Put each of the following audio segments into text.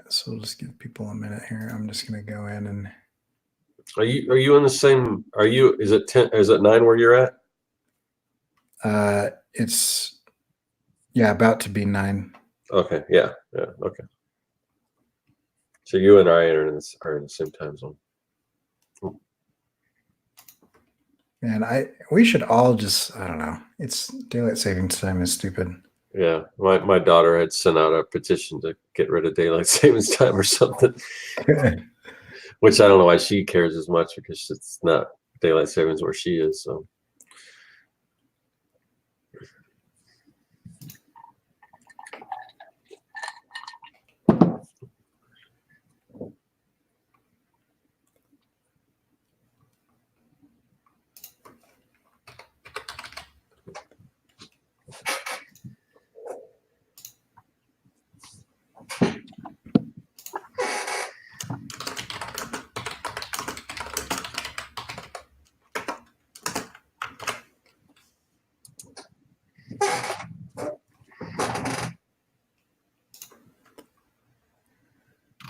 So we'll just give people a minute here. I'm just going to go in and. Are you in the same? Is it 10? Is it 9 where you're at? It's about to be 9. Okay. Yeah. Okay. So you and I are in the same time zone. Man, we should all just, I don't know. It's daylight savings time is stupid. Yeah, my daughter had sent out a petition to get rid of daylight savings time or something, which I don't know why she cares as much, because it's not daylight savings where she is. So.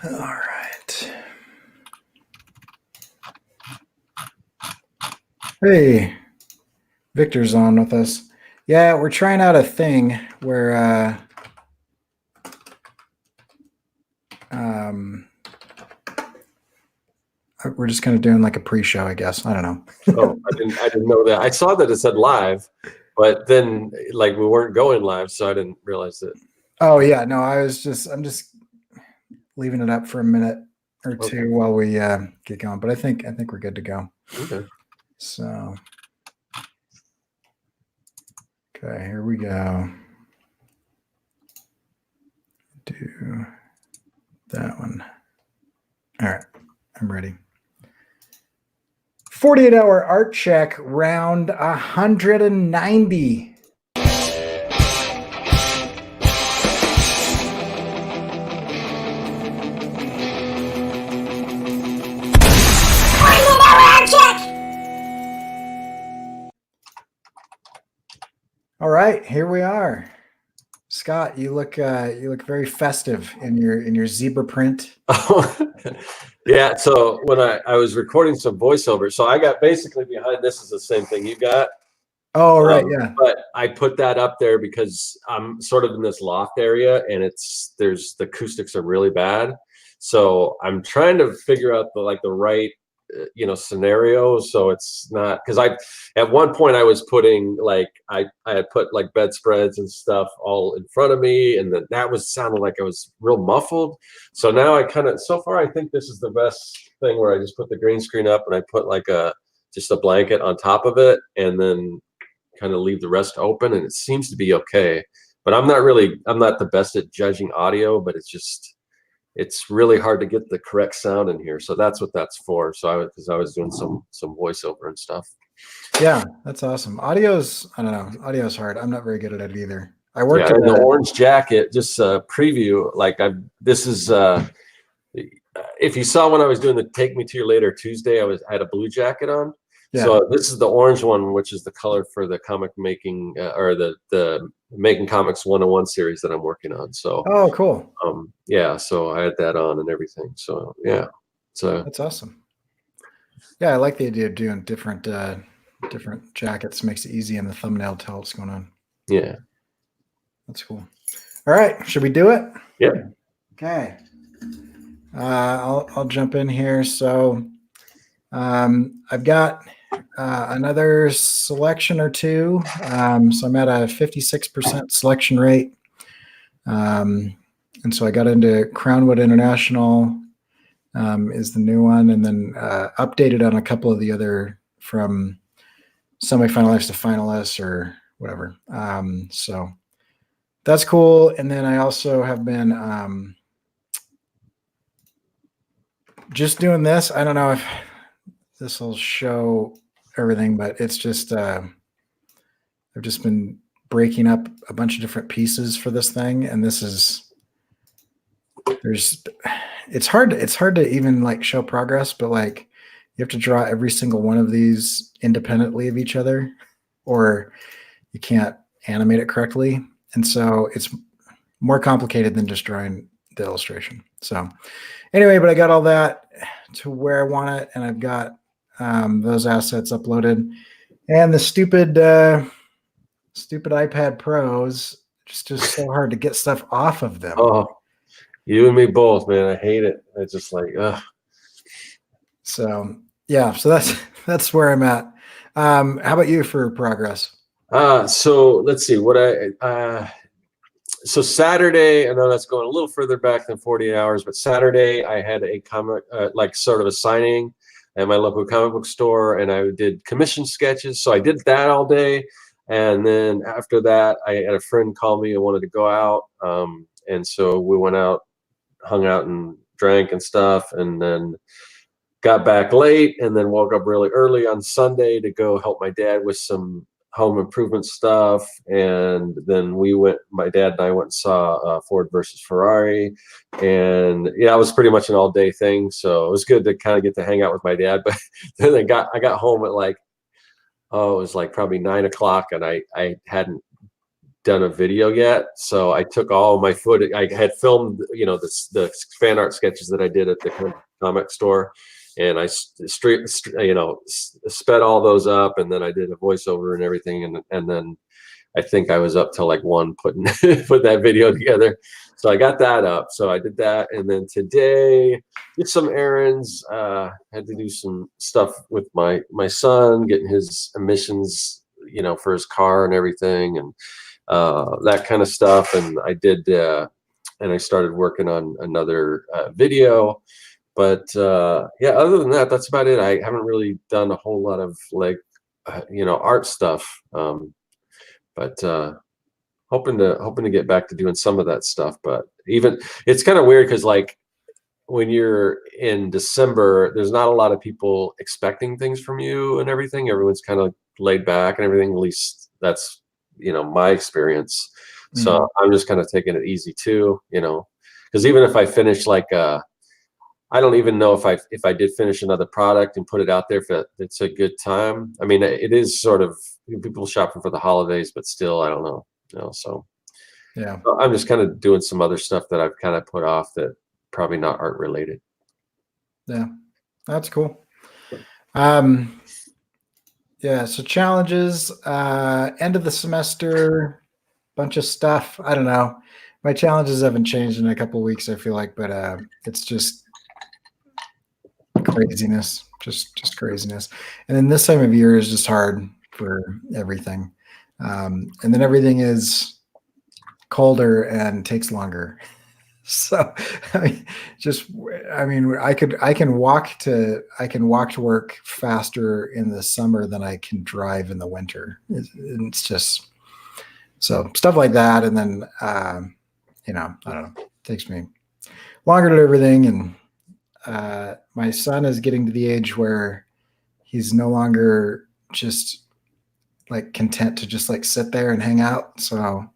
All right. Hey, Victor's on with us. Yeah, we're trying out a thing where we're just kind of doing like a pre-show, I guess. I don't know. Oh, I didn't know that. I saw that it said live, but then like we weren't going live, so I didn't realize that. Oh yeah, no, I'm just leaving it up for a minute or two while we get going. But I think we're good to go. Okay. So, okay, here we go. Do that one. All right, I'm ready. 48-hour art check, round 190. All right, here we are. Scott, you look very festive in your zebra print. Yeah, so when I was recording some voiceover, so I got basically behind this is the same thing you got. Oh, right, yeah. But I put that up there because I'm sort of in this loft area, and the acoustics are really bad. So I'm trying to figure out the right scenario, so it's not, because at one point I was putting I had put like bedspreads and stuff all in front of me, and then that was sounding like I was real muffled. So now so far I think this is the best thing, where I just put the green screen up and I put like just a blanket on top of it, and then kind of leave the rest open, and it seems to be okay. But I'm not the best at judging audio, but it's really hard to get the correct sound in here. So that's what that's for. So because I was doing some voiceover and stuff. Yeah, that's awesome. I don't know. Audio's hard. I'm not very good at it either. I worked in the orange jacket, just a preview. This is, if you saw when I was doing the Take Me to Your Later Tuesday, I had a blue jacket on. Yeah. So this is the orange one, which is the color for the comic making, or the Making Comics 101 series that I'm working on. So oh, cool. Yeah, so I had that on and everything. So yeah, so that's awesome. Yeah, I like the idea of doing different jackets. Makes it easy in the thumbnail to tell what's going on. Yeah, that's cool. All right, should we do it? Yeah. Okay. I'll jump in here. So I've got another selection or two. So I'm at a 56% selection rate. And so I got into Crownwood International is the new one, and then updated on a couple of the other from semifinalists to finalists or whatever. So that's cool. And then I also have been just doing this. I don't know if this will show everything, but it's just I've just been breaking up a bunch of different pieces for this thing, and this is it's hard to even like show progress, but like you have to draw every single one of these independently of each other, or you can't animate it correctly. And so it's more complicated than just drawing the illustration. So anyway, but I got all that to where I want it, and I've got those assets uploaded, and the stupid iPad Pros, just so hard to get stuff off of them. Oh, you and me both, man. I hate it. It's just like, ugh. So yeah, so that's where I'm at. How about you for progress? So let's see what so Saturday, I know that's going a little further back than 48 hours, but Saturday I had a comic, like sort of a signing at my local comic book store, and I did commission sketches. So I did that all day. And then after that, I had a friend call me and wanted to go out. And so we went out, hung out and drank and stuff, and then got back late, and then woke up really early on Sunday to go help my dad with some home improvement stuff. And then my dad and I went and saw Ford versus Ferrari, and yeah, it was pretty much an all day thing. So it was good to kind of get to hang out with my dad. But then I got home at like, it was like probably 9 o'clock, and I hadn't done a video yet. So I took all my footage. I had filmed, the fan art sketches that I did at the comic store, and I sped all those up, and then I did a voiceover and everything, and then I think I was up till like 1 put that video together. So I got that up. So I did that, and then today did some errands. Had to do some stuff with my son, getting his emissions, for his car and everything, and that kind of stuff. And I did, and I started working on another video. But yeah, other than that, that's about it. I haven't really done a whole lot of like, art stuff. But hoping to get back to doing some of that stuff. But even it's kind of weird because like when you're in December, there's not a lot of people expecting things from you and everything. Everyone's kind of laid back and everything. At least that's my experience. So I'm just kind of taking it easy too. Because even if I finish like I don't even know if I did finish another product and put it out there, if it's a good time. I mean, it is sort of people shopping for the holidays, but still, I don't know. So yeah, I'm just kind of doing some other stuff that I've kind of put off that probably not art related. Yeah, that's cool. Yeah, so challenges, end of the semester, bunch of stuff. I don't know. My challenges haven't changed in a couple of weeks, I feel like, but it's just craziness, just craziness. And then this time of year is just hard for everything. And then everything is colder and takes longer. So I can walk to work faster in the summer than I can drive in the winter. It's just so stuff like that. And then, I don't know, it takes me longer to do everything. And my son is getting to the age where he's no longer just like content to just like sit there and hang out. So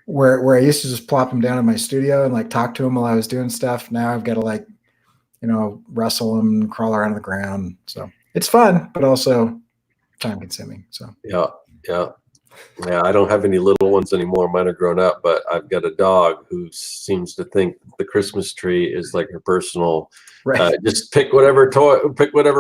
where I used to just plop him down in my studio and like talk to him while I was doing stuff, now I've got to like, wrestle him, crawl around on the ground. So it's fun, but also time consuming. So Yeah. I don't have any little ones anymore. Mine are grown up, but I've got a dog who seems to think the Christmas tree is like her personal. right. Just pick whatever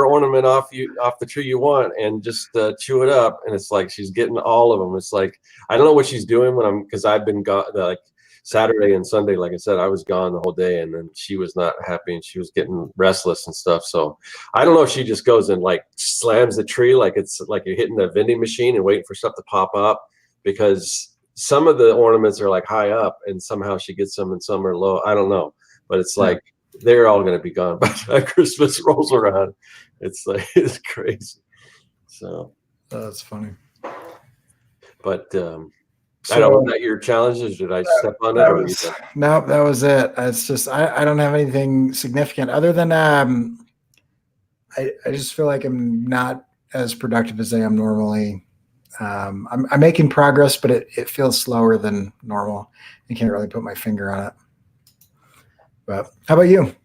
ornament off the tree you want, and just chew it up. And it's like she's getting all of them. It's like I don't know what she's doing because I've been gone like Saturday and Sunday. Like I said, I was gone the whole day, and then she was not happy and she was getting restless and stuff. So I don't know if she just goes and like slams the tree like it's like you're hitting a vending machine and waiting for stuff to pop up, because some of the ornaments are like high up and somehow she gets them and some are low. I don't know, but it's like they're all going to be gone by the time Christmas rolls around. It's like it's crazy. So that's funny. But I don't know, was that your challenges? Did I step on it? No, that was it. It's just I don't have anything significant other than I just feel like I'm not as productive as I am normally. I'm making progress, but it feels slower than normal. I can't really put my finger on it. But how about you?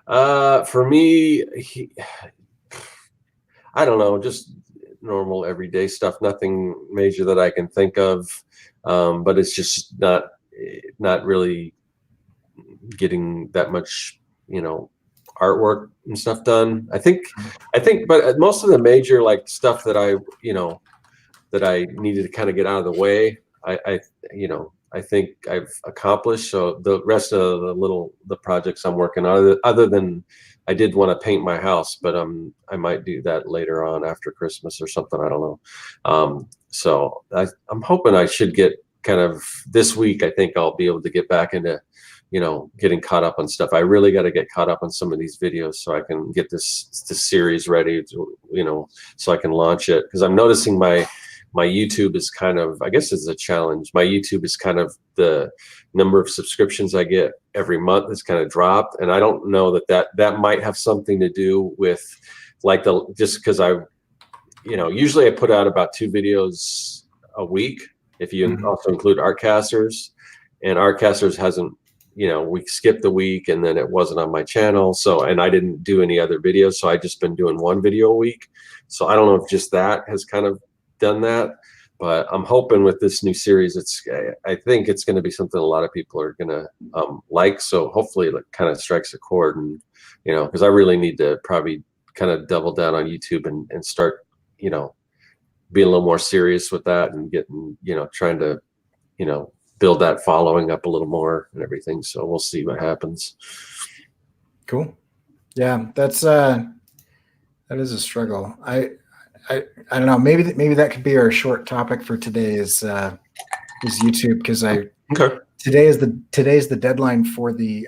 For me, I don't know, just normal everyday stuff. Nothing major that I can think of. But it's just not really getting that much, artwork and stuff done. I think, but most of the major like stuff that I needed to kind of get out of the way, I think I've accomplished. So the rest of the projects I'm working on, other than I did want to paint my house, but I might do that later on after Christmas or something. I don't know. So I'm hoping I should get kind of this week. I think I'll be able to get back into, getting caught up on stuff. I really got to get caught up on some of these videos so I can get this series ready to, so I can launch it. Because I'm noticing my YouTube is kind of, I guess it's a challenge. My YouTube is kind of, the number of subscriptions I get every month has kind of dropped. And I don't know that might have something to do with like just because usually I put out about 2 videos a week. If you also include Artcasters, and Artcasters hasn't, we skipped the week and then it wasn't on my channel. So, and I didn't do any other videos. So I just been doing 1 video a week. So I don't know if just that has kind of done that, but I'm hoping with this new series, I think it's going to be something a lot of people are going to like. So hopefully it kind of strikes a chord, and because I really need to probably kind of double down on YouTube and start being a little more serious with that, and getting trying to build that following up a little more and everything. So we'll see what happens. Cool. Yeah, that is a struggle. I don't know. Maybe that could be our short topic for today is YouTube, because today's the deadline for the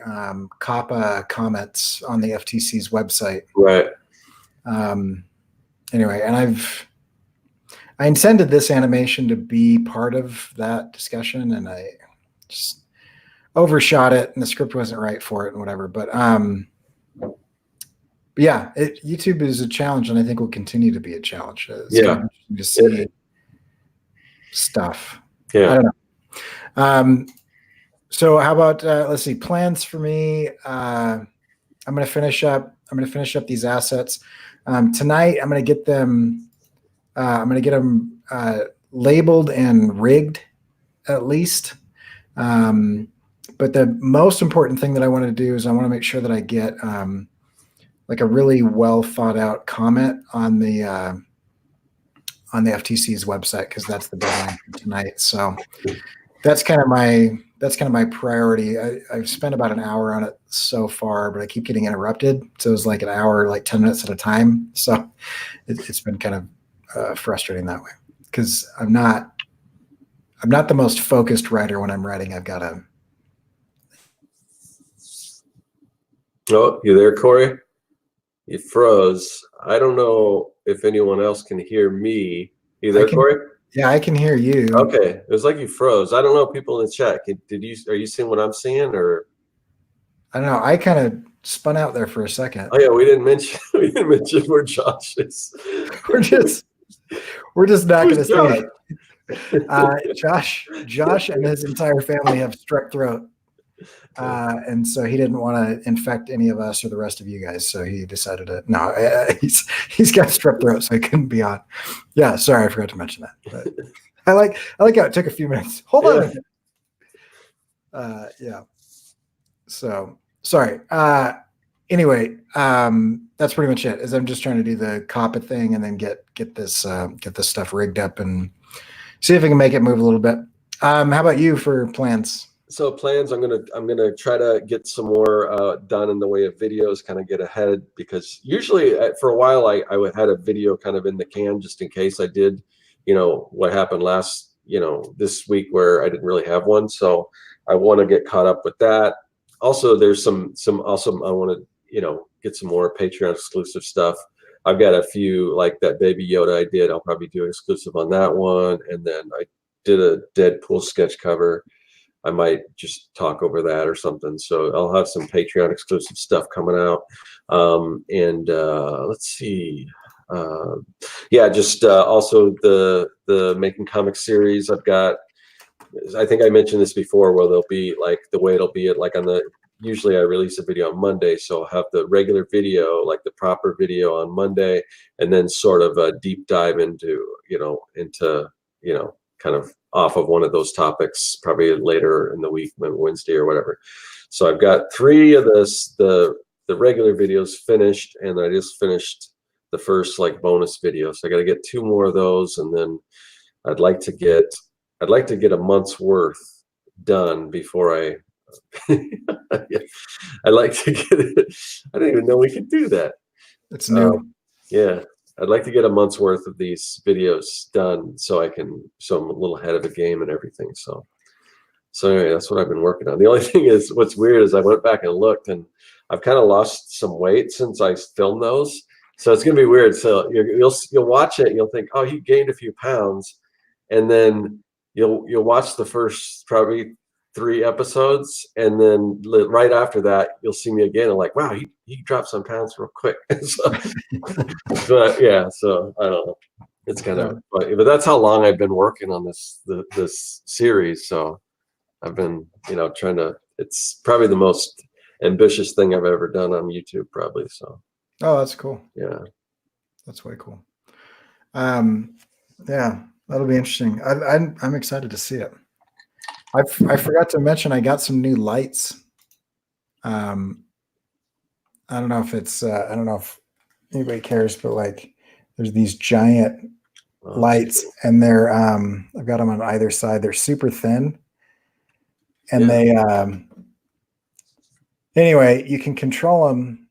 COPPA comments on the FTC's website. Right. Anyway, and I intended this animation to be part of that discussion, and I just overshot it, and the script wasn't right for it, and whatever. But yeah, YouTube is a challenge, and I think will continue to be a challenge. It's kind of interesting to see stuff. Yeah. I don't know. So how about let's see, plans for me. I'm going to finish up these assets tonight. I'm going to get them. Labeled and rigged, at least. But the most important thing that I want to do is I want to make sure that I get like a really well thought out comment on the FTC's website, because that's the deadline for tonight. So that's kind of my priority. I've spent about an hour on it so far, but I keep getting interrupted. So it's like an hour, like 10 minutes at a time. So it's been kind of frustrating that way, because I'm not the most focused writer when I'm writing. I've got to. Oh, you there, Corey? You froze. I don't know if anyone else can hear me. You there, Corey? Yeah, I can hear you. Okay, it was like you froze. I don't know, people in the chat. Are you seeing what I'm seeing, or? I don't know. I kind of spun out there for a second. Oh yeah, we didn't mention where Josh is. We're just not going to say Josh and his entire family have strep throat. And so he didn't want to infect any of us or the rest of you guys. So he decided to, he's got strep throat, so he couldn't be on. Yeah. Sorry. I forgot to mention that. But I like how it took a few minutes. Hold on. Yeah. So sorry. Anyway, that's pretty much it. Is I'm just trying to do the COPPA thing and then get this stuff rigged up and see if I can make it move a little bit. How about you for plans? So plans, I'm gonna try to get some more done in the way of videos, kind of get ahead, because usually for a while I had a video kind of in the can just in case I did, what happened last, this week where I didn't really have one. So I want to get caught up with that. Also, there's some awesome, I want to, get some more Patreon exclusive stuff. I've got a few, like that Baby Yoda I did. I'll probably do exclusive on that one. And then I did a Deadpool sketch cover. I might just talk over that or something. So I'll have some Patreon exclusive stuff coming out. Let's see. Just also the Making Comics series I've got. I think I mentioned this before, where there'll be like the way it'll be usually I release a video on Monday. So I'll have the regular video, like the proper video on Monday, and then sort of a deep dive into kind of off of one of those topics, probably later in the week, maybe Wednesday or whatever. So I've got 3 of the regular videos finished, and I just finished the first like bonus video. So I got to get 2 more of those, and then I'd like to get a month's worth done before I. I'd like to get it. I didn't even know we could do that. It's new. Yeah, I'd like to get a month's worth of these videos done so I'm a little ahead of the game and everything. So anyway, that's what I've been working on. The only thing is, what's weird is I went back and looked, and I've kind of lost some weight since I filmed those. So it's gonna be weird. So you'll watch it, and you'll think, oh, he gained a few pounds, and then you'll watch the first probably 3 episodes, and then right after that you'll see me again and like, wow, he dropped some pounds real quick. So, but yeah, so I don't know, it's kind of, but that's how long I've been working on this series. So I've been trying to, it's probably the most ambitious thing I've ever done on YouTube, probably. So that's cool. Yeah, that's way cool. Yeah, that'll be interesting. I'm excited to see it. I forgot to mention I got some new lights. I don't know if it's I don't know if anybody cares, but like there's these giant lights, and they're I've got them on either side. They're super thin, and they anyway, you can control them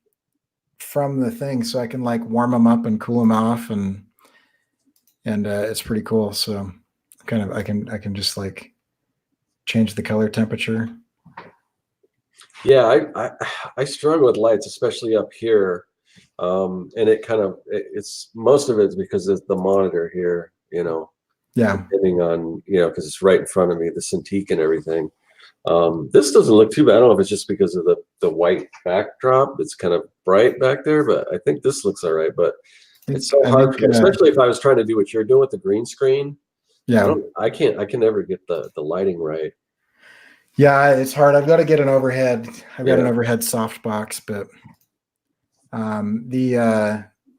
from the thing, so I can like warm them up and cool them off, and it's pretty cool. So kind of I can just like change the color temperature. Yeah, I struggle with lights, especially up here, and it's most of it's because of the monitor here. Yeah, depending on because it's right in front of me, the Cintiq and everything. This doesn't look too bad. I don't know if it's just because of the white backdrop. It's kind of bright back there, but I think this looks all right. But it's so hard for me, especially if I was trying to do what you're doing with the green screen. Yeah, I can never get the lighting right. Yeah, it's hard. I've got to get an overhead. I've got an overhead softbox, but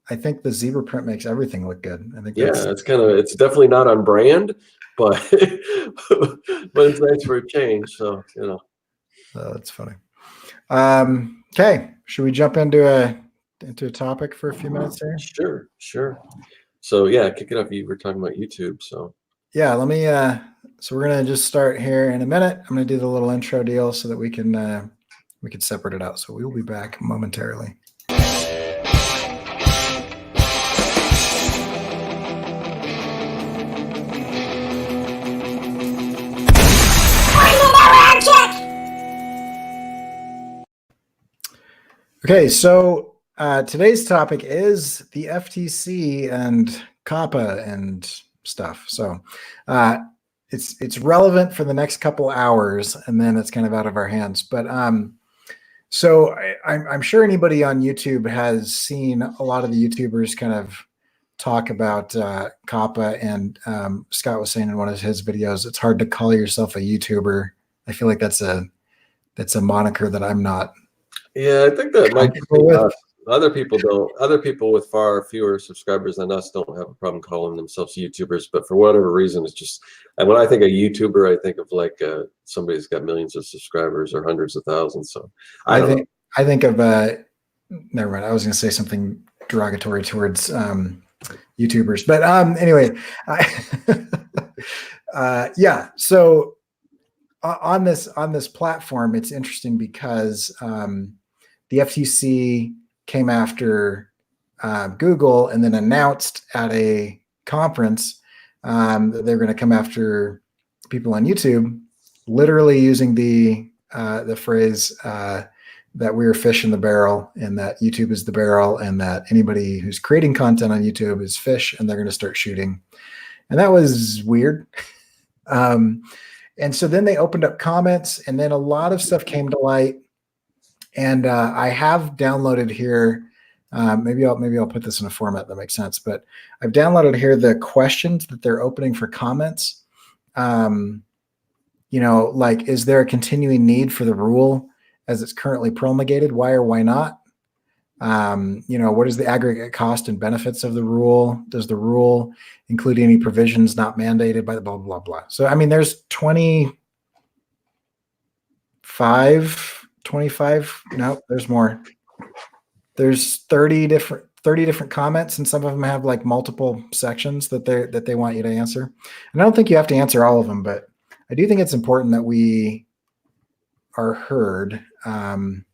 I think the zebra print makes everything look good. I think it's definitely not on brand, but but it's nice for a change. So that's funny. Okay, should we jump into a topic for a few minutes here? Sure. So yeah, kick it up. You were talking about YouTube, so yeah, let me. So we're gonna just start here in a minute. I'm gonna do the little intro deal so that we can separate it out. So we will be back momentarily. Okay, so today's topic is the FTC and COPPA and stuff. So it's relevant for the next couple hours, and then it's kind of out of our hands. But so I'm sure anybody on YouTube has seen a lot of the YouTubers kind of talk about COPPA, and Scott was saying in one of his videos, it's hard to call yourself a YouTuber. I feel like that's a moniker that I'm not. Yeah, I think that might be with. Other people don't. Other people with far fewer subscribers than us don't have a problem calling themselves YouTubers. But for whatever reason, it's just. And when I think of YouTuber, I think of like somebody who's got millions of subscribers or hundreds of thousands. So I think of never mind. I was going to say something derogatory towards YouTubers, but anyway, yeah. So on this platform, it's interesting because the FTC came after Google and then announced at a conference that they're going to come after people on YouTube, literally using the phrase that we're fish in the barrel, and that YouTube is the barrel, and that anybody who's creating content on YouTube is fish, and they're going to start shooting. And that was weird. And so then they opened up comments, and then a lot of stuff came to light. And I have downloaded here. Maybe I'll put this in a format that makes sense. But I've downloaded here the questions that they're opening for comments. Like, is there a continuing need for the rule as it's currently promulgated? Why or why not? What is the aggregate cost and benefits of the rule? Does the rule include any provisions not mandated by the blah, blah, blah. So, I mean, there's 25, no, there's more. There's 30 different comments, and some of them have like multiple sections that they want you to answer. And I don't think you have to answer all of them, but I do think it's important that we are heard on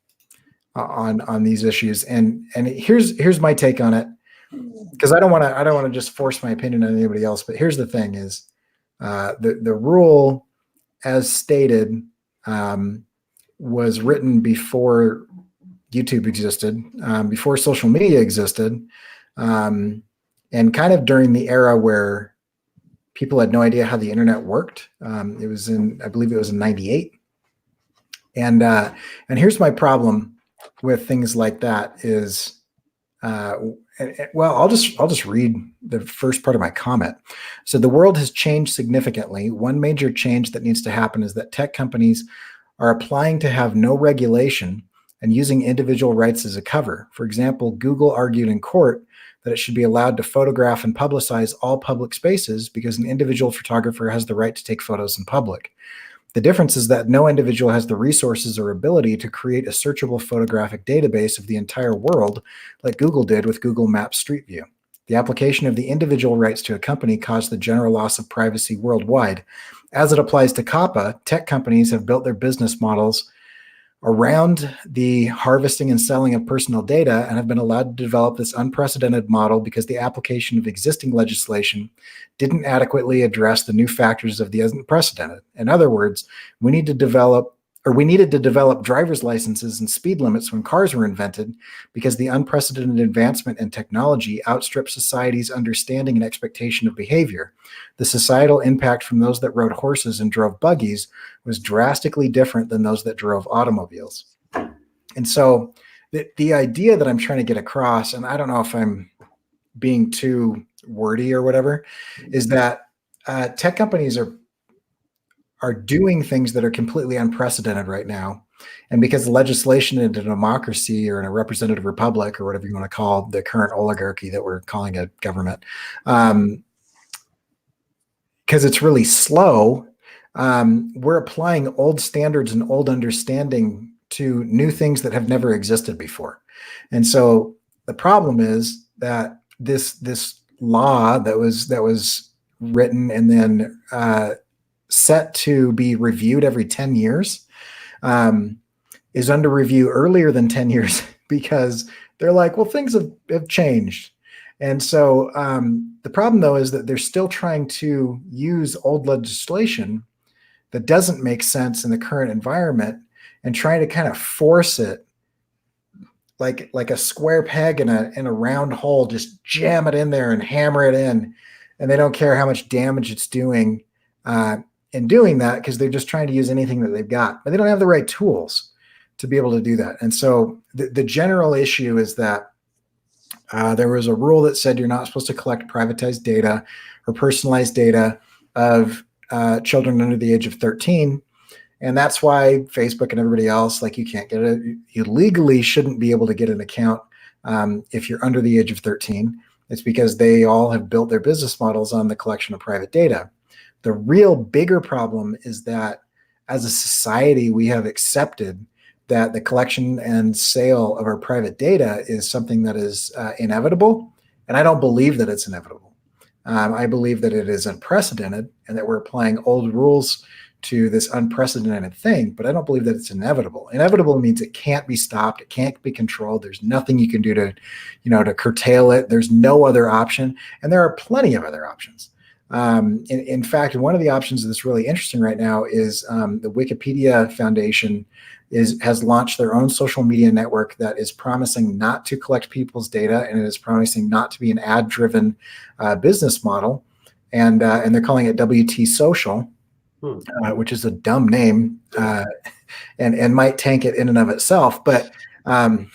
these issues. And here's my take on it, because I don't want to just force my opinion on anybody else. But here's the thing: is the rule, as stated, was written before YouTube existed, before social media existed, and kind of during the era where people had no idea how the internet worked. It was I believe it was in '98. And here's my problem with things like that is, well, I'll just read the first part of my comment. So the world has changed significantly. One major change that needs to happen is that tech companies are applying to have no regulation and using individual rights as a cover. For example, Google argued in court that it should be allowed to photograph and publicize all public spaces because an individual photographer has the right to take photos in public. The difference is that no individual has the resources or ability to create a searchable photographic database of the entire world like Google did with Google Maps Street View. The application of the individual rights to a company caused the general loss of privacy worldwide. As it applies to COPPA, tech companies have built their business models around the harvesting and selling of personal data and have been allowed to develop this unprecedented model because the application of existing legislation didn't adequately address the new factors of the unprecedented. In other words, we needed to develop driver's licenses and speed limits when cars were invented because the unprecedented advancement in technology outstripped society's understanding and expectation of behavior. The societal impact from those that rode horses and drove buggies was drastically different than those that drove automobiles. And so the idea that I'm trying to get across, and I don't know if I'm being too wordy or whatever, is that tech companies are doing things that are completely unprecedented right now. And because the legislation in a democracy or in a representative republic or whatever you want to call the current oligarchy that we're calling a government, because it's really slow, we're applying old standards and old understanding to new things that have never existed before. And so the problem is that this law that was written and then set to be reviewed every 10 years is under review earlier than 10 years because they're like, well, things have changed. And so the problem, though, is that they're still trying to use old legislation that doesn't make sense in the current environment and trying to kind of force it like a square peg in a round hole, just jam it in there and hammer it in. And they don't care how much damage it's doing in doing that because they're just trying to use anything that they've got. But they don't have the right tools to be able to do that. And so the general issue is that there was a rule that said you're not supposed to collect privatized data or personalized data of children under the age of 13. And that's why Facebook and everybody else, like you can't get it. You legally shouldn't be able to get an account if you're under the age of 13. It's because they all have built their business models on the collection of private data. The real bigger problem is that as a society, we have accepted that the collection and sale of our private data is something that is inevitable. And I don't believe that it's inevitable. I believe that it is unprecedented and that we're applying old rules to this unprecedented thing, but I don't believe that it's inevitable. Inevitable means it can't be stopped. It can't be controlled. There's nothing you can do to curtail it. There's no other option. And there are plenty of other options. In fact, one of the options that's really interesting right now is the Wikipedia Foundation has launched their own social media network that is promising not to collect people's data, and it is promising not to be an ad-driven business model. And they're calling it WT Social. Which is a dumb name and might tank it in and of itself. But I mean,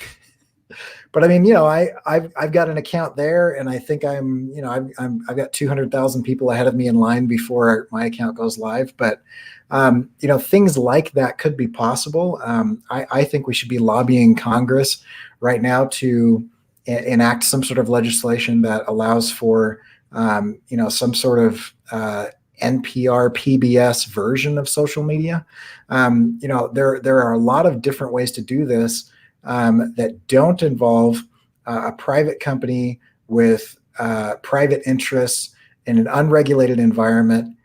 I've got an account there, and I think I've got 200,000 people ahead of me in line before my account goes live. But Things like that could be possible. I think we should be lobbying Congress right now to enact some sort of legislation that allows for, some sort of NPR PBS version of social media. There are a lot of different ways to do this that don't involve a private company with private interests in an unregulated environment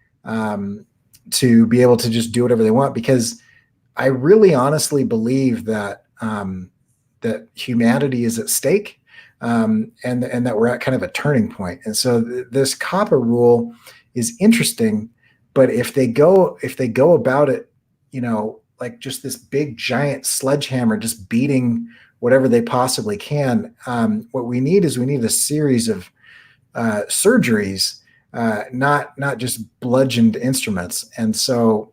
to be able to just do whatever they want. Because I really honestly believe that that humanity is at stake, and that we're at kind of a turning point. And so this COPPA rule is interesting, but if they go about it, like just this big giant sledgehammer, just beating whatever they possibly can, what we need is a series of surgeries, not just bludgeoned instruments. And so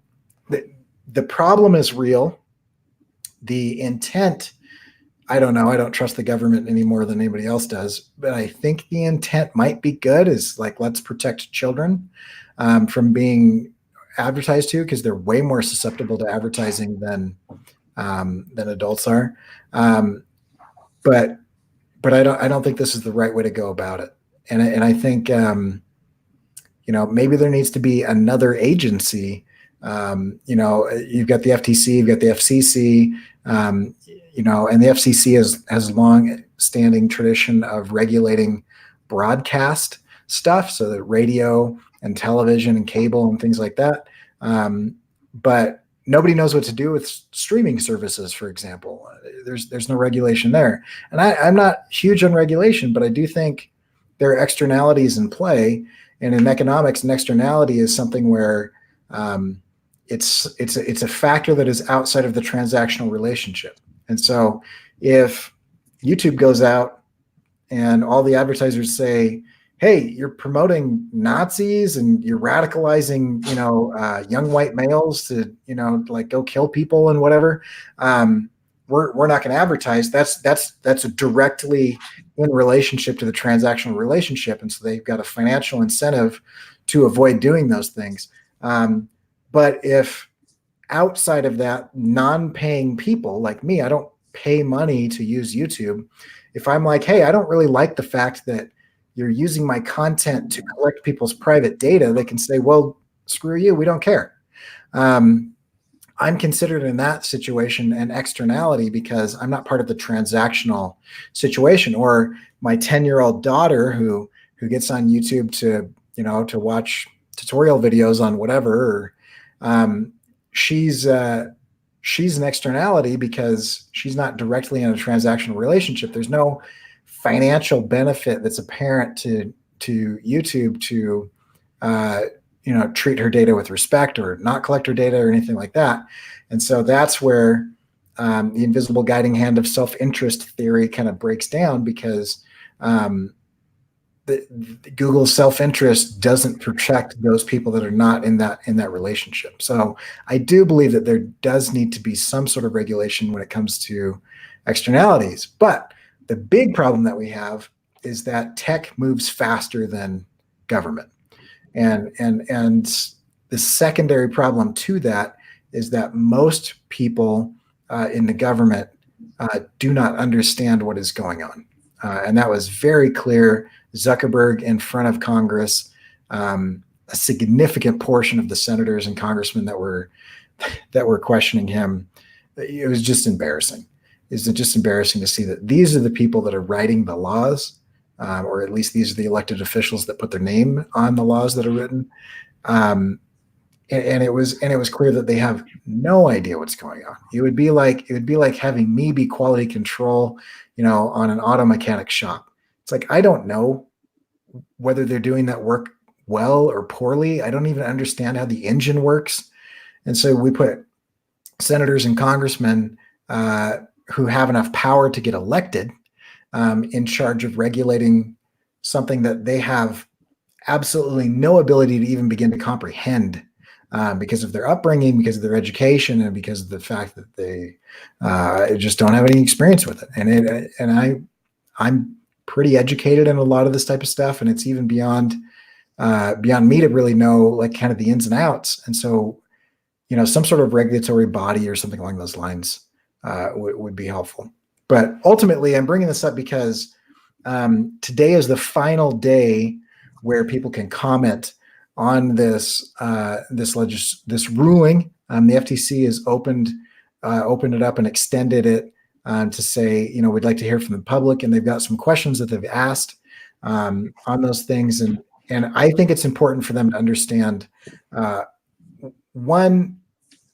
the problem is real. The intent, I don't know. I don't trust the government any more than anybody else does, but I think the intent might be good. Is like, let's protect children from being advertised to, because they're way more susceptible to advertising than adults are. But I don't think this is the right way to go about it. And I think maybe there needs to be another agency. You've got the FTC, you've got the FCC. And the FCC has a long-standing tradition of regulating broadcast stuff, so that radio and television and cable and things like that. But nobody knows what to do with streaming services, for example. There's no regulation there. And I'm not huge on regulation, but I do think there are externalities in play. And in economics, an externality is something where it's a factor that is outside of the transactional relationship. And so if YouTube goes out and all the advertisers say, hey, you're promoting Nazis and you're radicalizing, young white males to, like go kill people and whatever, we're not going to advertise. That's directly in relationship to the transactional relationship. And so they've got a financial incentive to avoid doing those things. But if outside of that, non-paying people like me, I don't pay money to use YouTube. If I'm like, hey, I don't really like the fact that you're using my content to collect people's private data, they can say, well, screw you, we don't care. I'm considered in that situation an externality because I'm not part of the transactional situation. Or my 10-year-old daughter who gets on YouTube to watch tutorial videos on whatever, she's an externality because she's not directly in a transactional relationship. There's no financial benefit that's apparent to YouTube to treat her data with respect or not collect her data or anything like that. And so that's where the invisible guiding hand of self-interest theory kind of breaks down, because Google's self-interest doesn't protect those people that are not in that relationship. So I do believe that there does need to be some sort of regulation when it comes to externalities. But the big problem that we have is that tech moves faster than government. And the secondary problem to that is that most people in the government do not understand what is going on. And that was very clear. Zuckerberg in front of Congress, a significant portion of the senators and congressmen that were questioning him. It was just embarrassing. It's just embarrassing to see that these are the people that are writing the laws, or at least these are the elected officials that put their name on the laws that are written. And it was clear that they have no idea what's going on. It would be like having me be quality control, on an auto mechanic shop. It's like, I don't know whether they're doing that work well or poorly. I don't even understand how the engine works. And so we put senators and congressmen who have enough power to get elected in charge of regulating something that they have absolutely no ability to even begin to comprehend, because of their upbringing, because of their education, and because of the fact that they just don't have any experience with it. And I'm pretty educated in a lot of this type of stuff, and it's even beyond me to really know like kind of the ins and outs. And so, some sort of regulatory body or something along those lines would be helpful. But ultimately, I'm bringing this up because today is the final day where people can comment on this ruling. The FTC has opened it up and extended it to say, we'd like to hear from the public, and they've got some questions that they've asked on those things, and I think it's important for them to understand one,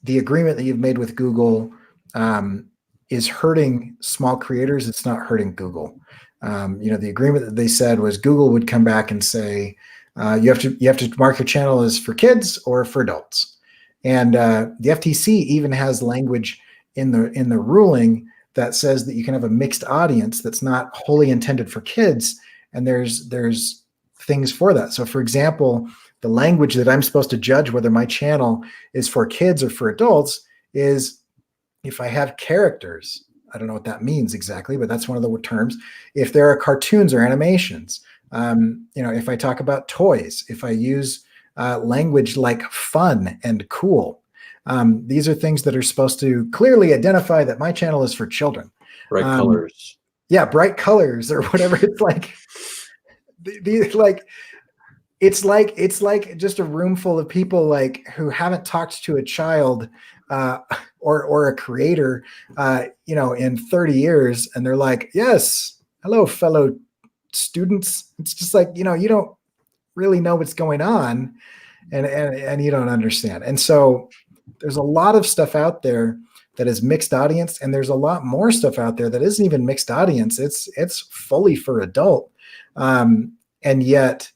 the agreement that you've made with Google is hurting small creators. It's not hurting Google. The agreement that they said was Google would come back and say, you have to mark your channel as for kids or for adults. And the FTC even has language in the ruling that says that you can have a mixed audience that's not wholly intended for kids. And there's things for that. So for example, the language that I'm supposed to judge whether my channel is for kids or for adults is if I have characters. I don't know what that means exactly, but that's one of the terms. If there are cartoons or animations, if I talk about toys, if I use language like fun and cool, these are things that are supposed to clearly identify that my channel is for children. Bright colors. Yeah, bright colors or whatever. It's like, it's like just a room full of people who haven't talked to a child or a creator, in 30 years, and they're like, "Yes, hello, fellow students." It's just like, you don't really know what's going on, and you don't understand. And so there's a lot of stuff out there that is mixed audience, and there's a lot more stuff out there that isn't even mixed audience. It's fully for adult, and yet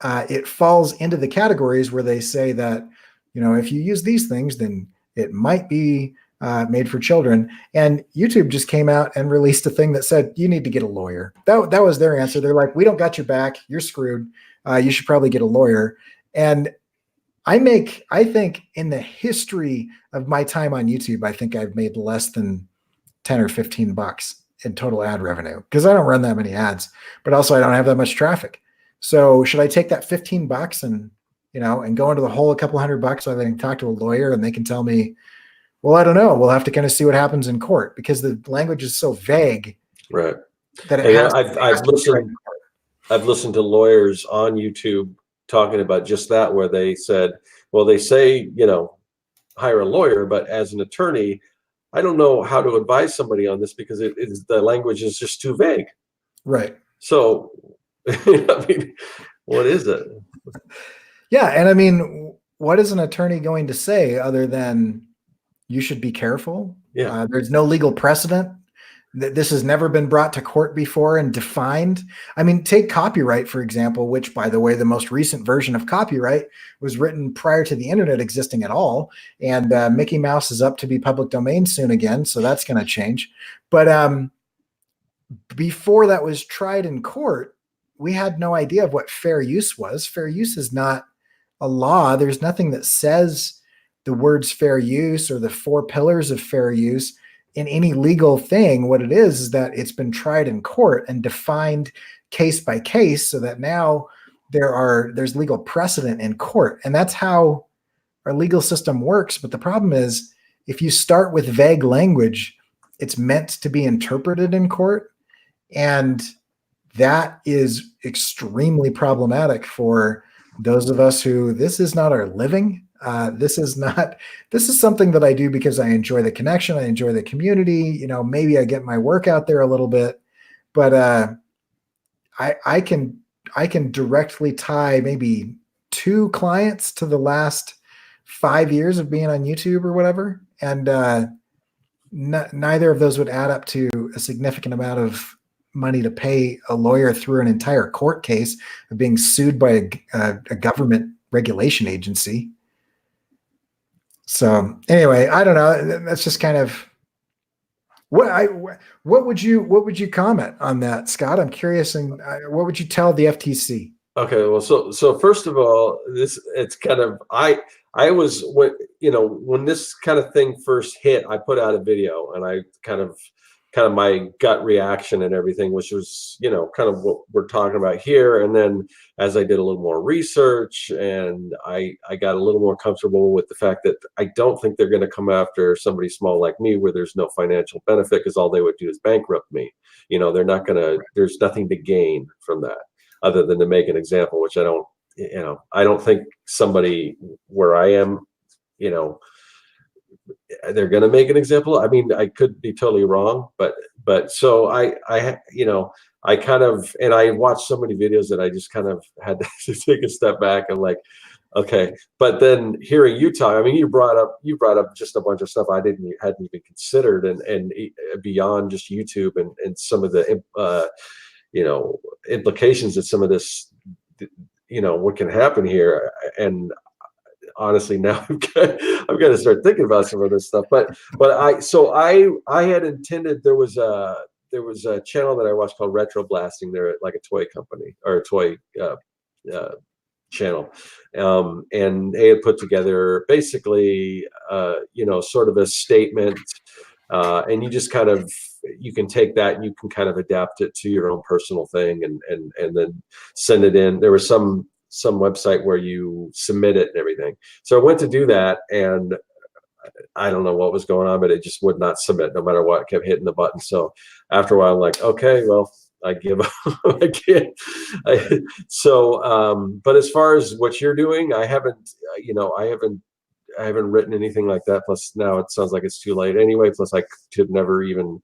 it falls into the categories where they say that, if you use these things, then it might be made for children. And YouTube just came out and released a thing that said, you need to get a lawyer. That was their answer. They're like, we don't got your back. You're screwed. You should probably get a lawyer. And I think in the history of my time on YouTube, I think I've made less than 10 or 15 bucks in total ad revenue, because I don't run that many ads, but also I don't have that much traffic. So should I take that 15 bucks and go into the hole a couple $100 so I can talk to a lawyer and they can tell me, well, I don't know. We'll have to kind of see what happens in court, because the language is so vague. Right. That I've listened to lawyers on YouTube talking about just that, where they said, well, they say, hire a lawyer, but as an attorney, I don't know how to advise somebody on this because the language is just too vague. Right. So, what is it? Yeah. And what is an attorney going to say other than you should be careful? Yeah. There's no legal precedent. This has never been brought to court before and defined. Take copyright, for example, which, by the way, the most recent version of copyright was written prior to the internet existing at all. And Mickey Mouse is up to be public domain soon again, so that's going to change. But before that was tried in court, we had no idea of what fair use was. Fair use is not a law. There's nothing that says the words fair use or the 4 pillars of fair use in any legal thing. What it is that it's been tried in court and defined case by case, so that now there's legal precedent in court. And that's how our legal system works. But the problem is, if you start with vague language, it's meant to be interpreted in court. And that is extremely problematic for those of us who this is not our living. This is something that I do because I enjoy the connection. I enjoy the community. Maybe I get my work out there a little bit, but I can directly tie maybe 2 clients to the last 5 years of being on YouTube or whatever. And neither of those would add up to a significant amount of money to pay a lawyer through an entire court case of being sued by a government regulation agency. So anyway, I don't know. That's just kind of what would you comment on that, Scott? I'm curious. And what would you tell the FTC? Okay. Well, so first of all, it's kind of, I was, when this kind of thing first hit, I put out a video and I kind of kind of my gut reaction and everything, which was, you know, kind of what we're talking about here. And then as I did a little more research and I got a little more comfortable with the fact that I don't think they're going to come after somebody small like me where there's no financial benefit, because all they would do is bankrupt me. You know, they're not going to, there's nothing to gain from that other than to make an example, which I don't, you know, I don't think somebody where I am, you know, they're going to make an example. I mean, I could be totally wrong, but so you know, I kind of, and I watched so many videos that I just kind of had to take a step back and like, okay. But then hearing you talk, I mean, you brought up just a bunch of stuff I hadn't even considered, and beyond just YouTube and some of the you know, implications that some of this, you know, what can happen here. And honestly, now I've got to start thinking about some of this stuff. But I had intended, there was a channel that I watched called Retro Blasting. They're like a toy company or a toy channel, and they had put together basically you know, sort of a statement, and you just kind of, you can take that and you can kind of adapt it to your own personal thing, and then send it in. There was some website where you submit it and everything. So I went to do that, and I don't know what was going on, but it just would not submit no matter what. I kept hitting the button. So after a while, I'm like, okay, well, I give up. I can't. But as far as what you're doing, I haven't, you know, I haven't written anything like that. Plus now it sounds like it's too late anyway. Plus I could never even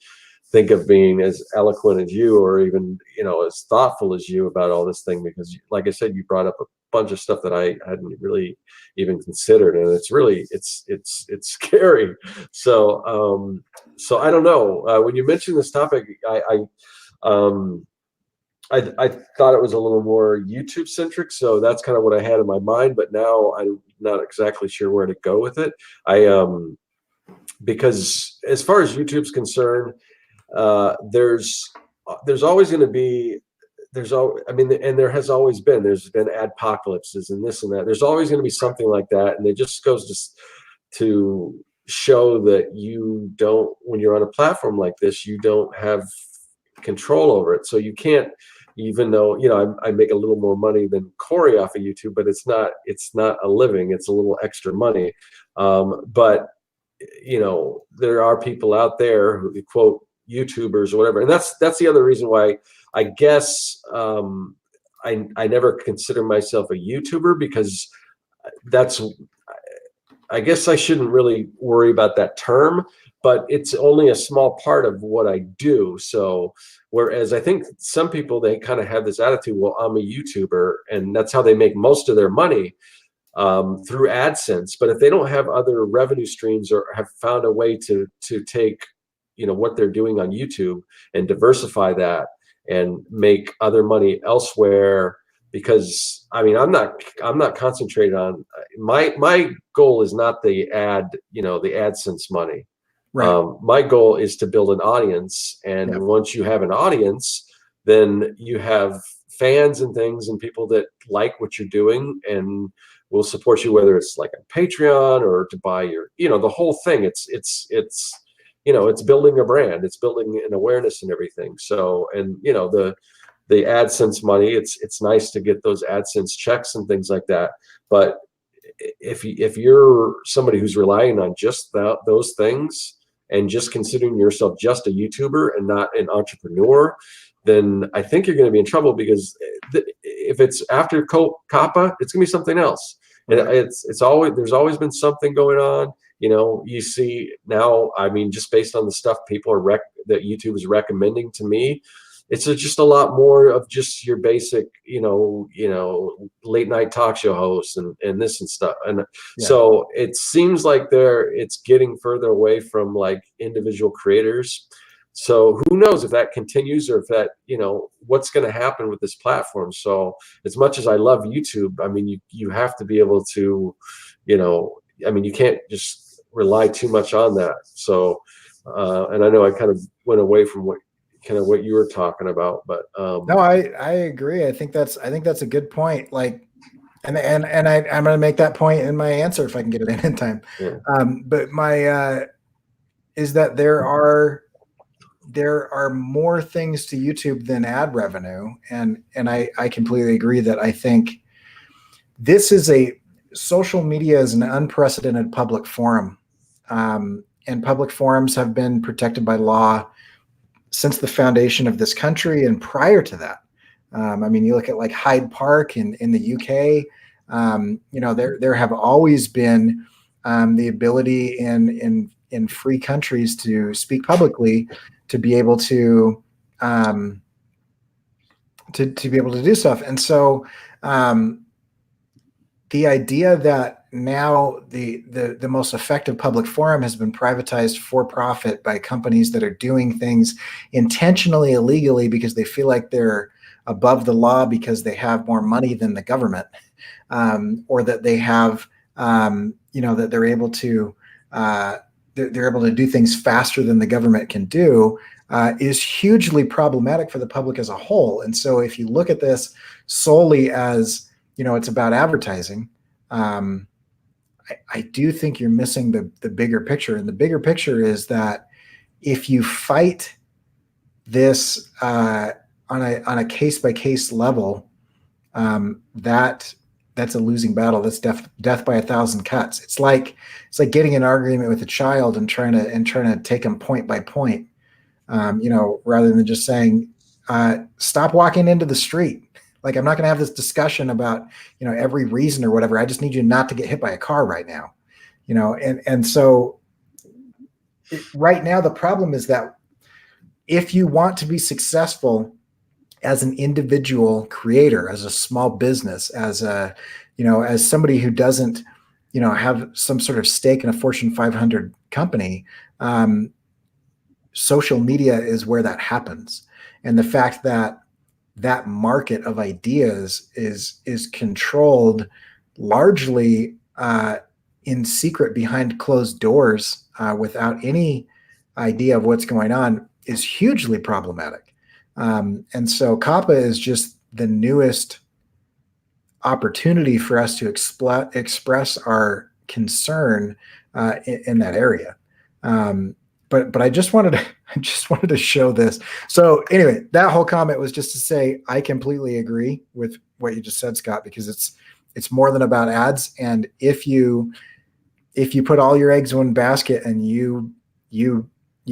think of being as eloquent as you, or even, you know, as thoughtful as you about all this thing, because like I said, you brought up a bunch of stuff that I hadn't really even considered, and it's really, it's scary. So I don't know, when you mentioned this topic, I thought it was a little more YouTube centric, so that's kind of what I had in my mind, but now I'm not exactly sure where to go with it. Because as far as YouTube's concerned, there's always going to be, I mean, and there has always been, there's been adpocalypses and this and that. There's always going to be something like that, and it just goes to show that you don't, when you're on a platform like this, you don't have control over it. So you can't, even though, you know, I make a little more money than Corey off of YouTube, but it's not a living, it's a little extra money. But you know, there are people out there who quote YouTubers or whatever, and that's the other reason why I guess I never consider myself a YouTuber, because that's, I guess I shouldn't really worry about that term, but it's only a small part of what I do. So whereas I think some people, they kind of have this attitude, well, I'm a YouTuber, and that's how they make most of their money, through AdSense. But if they don't have other revenue streams, or have found a way to take, you know, what they're doing on YouTube and diversify that and make other money elsewhere, because I mean, I'm not concentrated on, my goal is not the you know, the AdSense money. Right. My goal is to build an audience, and once you have an audience, then you have fans and things, and people that like what you're doing and will support you, whether it's like a Patreon or to buy your, you know, the whole thing. It's you know, it's building a brand, it's building an awareness and everything. So, and you know, the AdSense money, it's nice to get those AdSense checks and things like that. But if you're somebody who's relying on just those things, and just considering yourself just a YouTuber and not an entrepreneur, then I think you're going to be in trouble, because if it's after COPPA, it's going to be something else. And it's always, there's always been something going on. You know, you see now, I mean, just based on the stuff people that YouTube is recommending to me, it's just a lot more of just your basic, you know, late night talk show hosts and this and stuff. And so it seems like it's getting further away from like individual creators. So who knows if that continues, or if that, you know, what's going to happen with this platform. So as much as I love YouTube, I mean, you have to be able to, you know, I mean, you can't just rely too much on that. So, and I know I kind of went away from what you were talking about, but no, I agree. I think that's a good point. Like, and I'm going to make that point in my answer if I can get it in time. Yeah. But my is that there are there are more things to YouTube than ad revenue. And I completely agree that I think this is social media is an unprecedented public forum. And public forums have been protected by law since the foundation of this country and prior to that. I mean, you look at like Hyde Park in the UK, there have always been the ability in free countries to speak publicly, to be able to be able to do stuff. And so the idea that now the most effective public forum has been privatized for profit by companies that are doing things intentionally illegally because they feel like they're above the law because they have more money than the government, or that they have, that they're able to do things faster than the government can do, is hugely problematic for the public as a whole. And so if you look at this solely as, it's about advertising, I do think you're missing the bigger picture. And the bigger picture is that if you fight this on a case-by-case level, that's a losing battle. That's death by 1,000 cuts. It's like getting an argument with a child and trying to take them point by point, rather than just saying, stop walking into the street. Like, I'm not going to have this discussion about, every reason or whatever. I just need you not to get hit by a car right now, and so right now the problem is that if you want to be successful as an individual creator, as a small business, as somebody who doesn't, have some sort of stake in a Fortune 500 company, social media is where that happens. And the fact that market of ideas is controlled largely in secret behind closed doors, without any idea of what's going on, is hugely problematic. And so COPPA is just the newest opportunity for us to express our concern in that area. But I just wanted to show this. So anyway, that whole comment was just to say I completely agree with what you just said, Scott, because it's more than about ads. And if you put all your eggs in one basket and you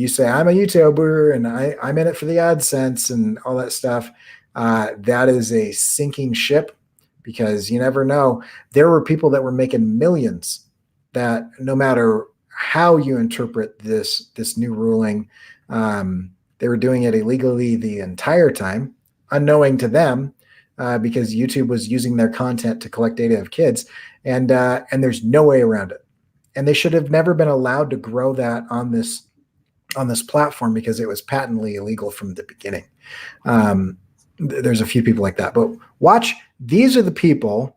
say I'm a YouTuber and I'm in it for the AdSense and all that stuff, that is a sinking ship, because you never know. There were people that were making millions that, no matter how you interpret this new ruling, they were doing it illegally the entire time, unknowing to them, because YouTube was using their content to collect data of kids, and there's no way around it. And they should have never been allowed to grow that on this platform because it was patently illegal from the beginning. There's a few people like that, but watch. These are the people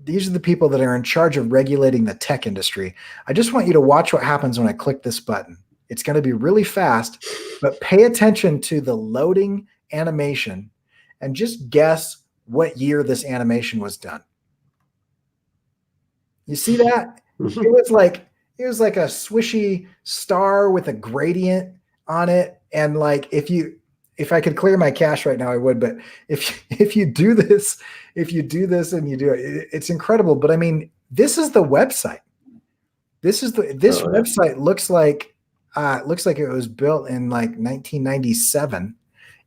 that are in charge of regulating the tech industry. I just want you to watch what happens when I click this button. It's going to be really fast, but pay attention to the loading animation and just guess what year this animation was done. You see that? It was like a swishy star with a gradient on it. And like, if I could clear my cache right now, I would, but if you do this and you do it, it's incredible. But I mean, this is the website. Website looks like it was built in like 1997,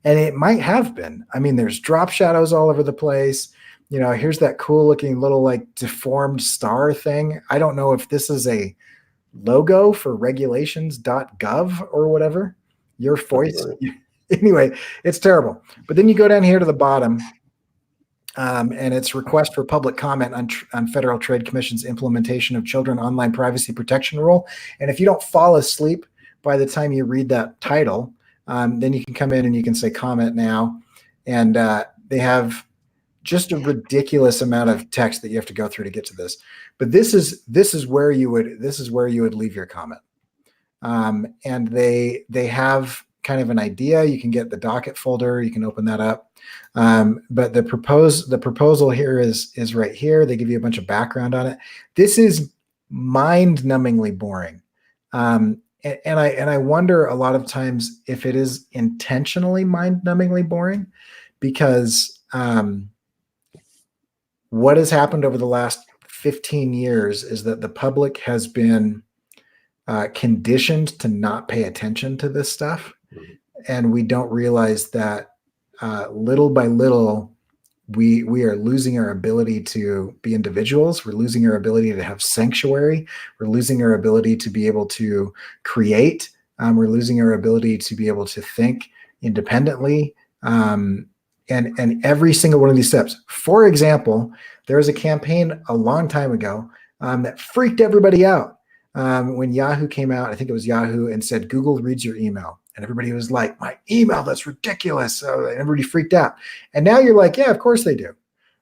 and it might have been. I mean, there's drop shadows all over the place. Here's that cool looking little like deformed star thing. I don't know if this is a logo for regulations.gov or whatever. Your voice. Anyway, it's terrible. But then you go down here to the bottom, and it's request for public comment on Federal Trade Commission's implementation of Children Online Privacy Protection Rule. And if you don't fall asleep by the time you read that title, then you can come in and you can say comment now. And they have just a ridiculous amount of text that you have to go through to get to this. But this is where you would leave your comment. And they have kind of an idea. You can get the docket folder. You can open that up. But the proposal here is right here. They give you a bunch of background on it. This is mind-numbingly boring. and I wonder a lot of times if it is intentionally mind-numbingly boring, because what has happened over the last 15 years is that the public has been conditioned to not pay attention to this stuff, and we don't realize that little by little we are losing our ability to be individuals. We're losing our ability to have sanctuary. We're losing our ability to be able to create. We're losing our ability to be able to think independently. And every single one of these steps. For example, there was a campaign a long time ago that freaked everybody out when Yahoo came out. I think it was Yahoo, and said, Google reads your email. And everybody was like, my email, that's ridiculous. So everybody freaked out. And now you're like, yeah, of course they do,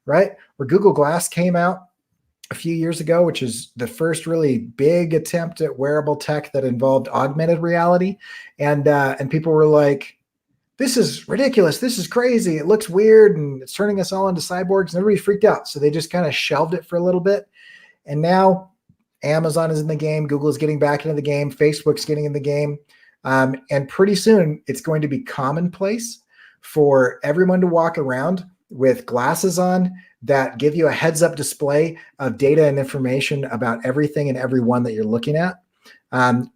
right? Where Google Glass came out a few years ago, which is the first really big attempt at wearable tech that involved augmented reality. And people were like, this is ridiculous. This is crazy. It looks weird and it's turning us all into cyborgs. And everybody freaked out. So they just kind of shelved it for a little bit. And now Amazon is in the game. Google is getting back into the game. Facebook's getting in the game. And pretty soon it's going to be commonplace for everyone to walk around with glasses on that give you a heads up display of data and information about everything and everyone that you're looking at,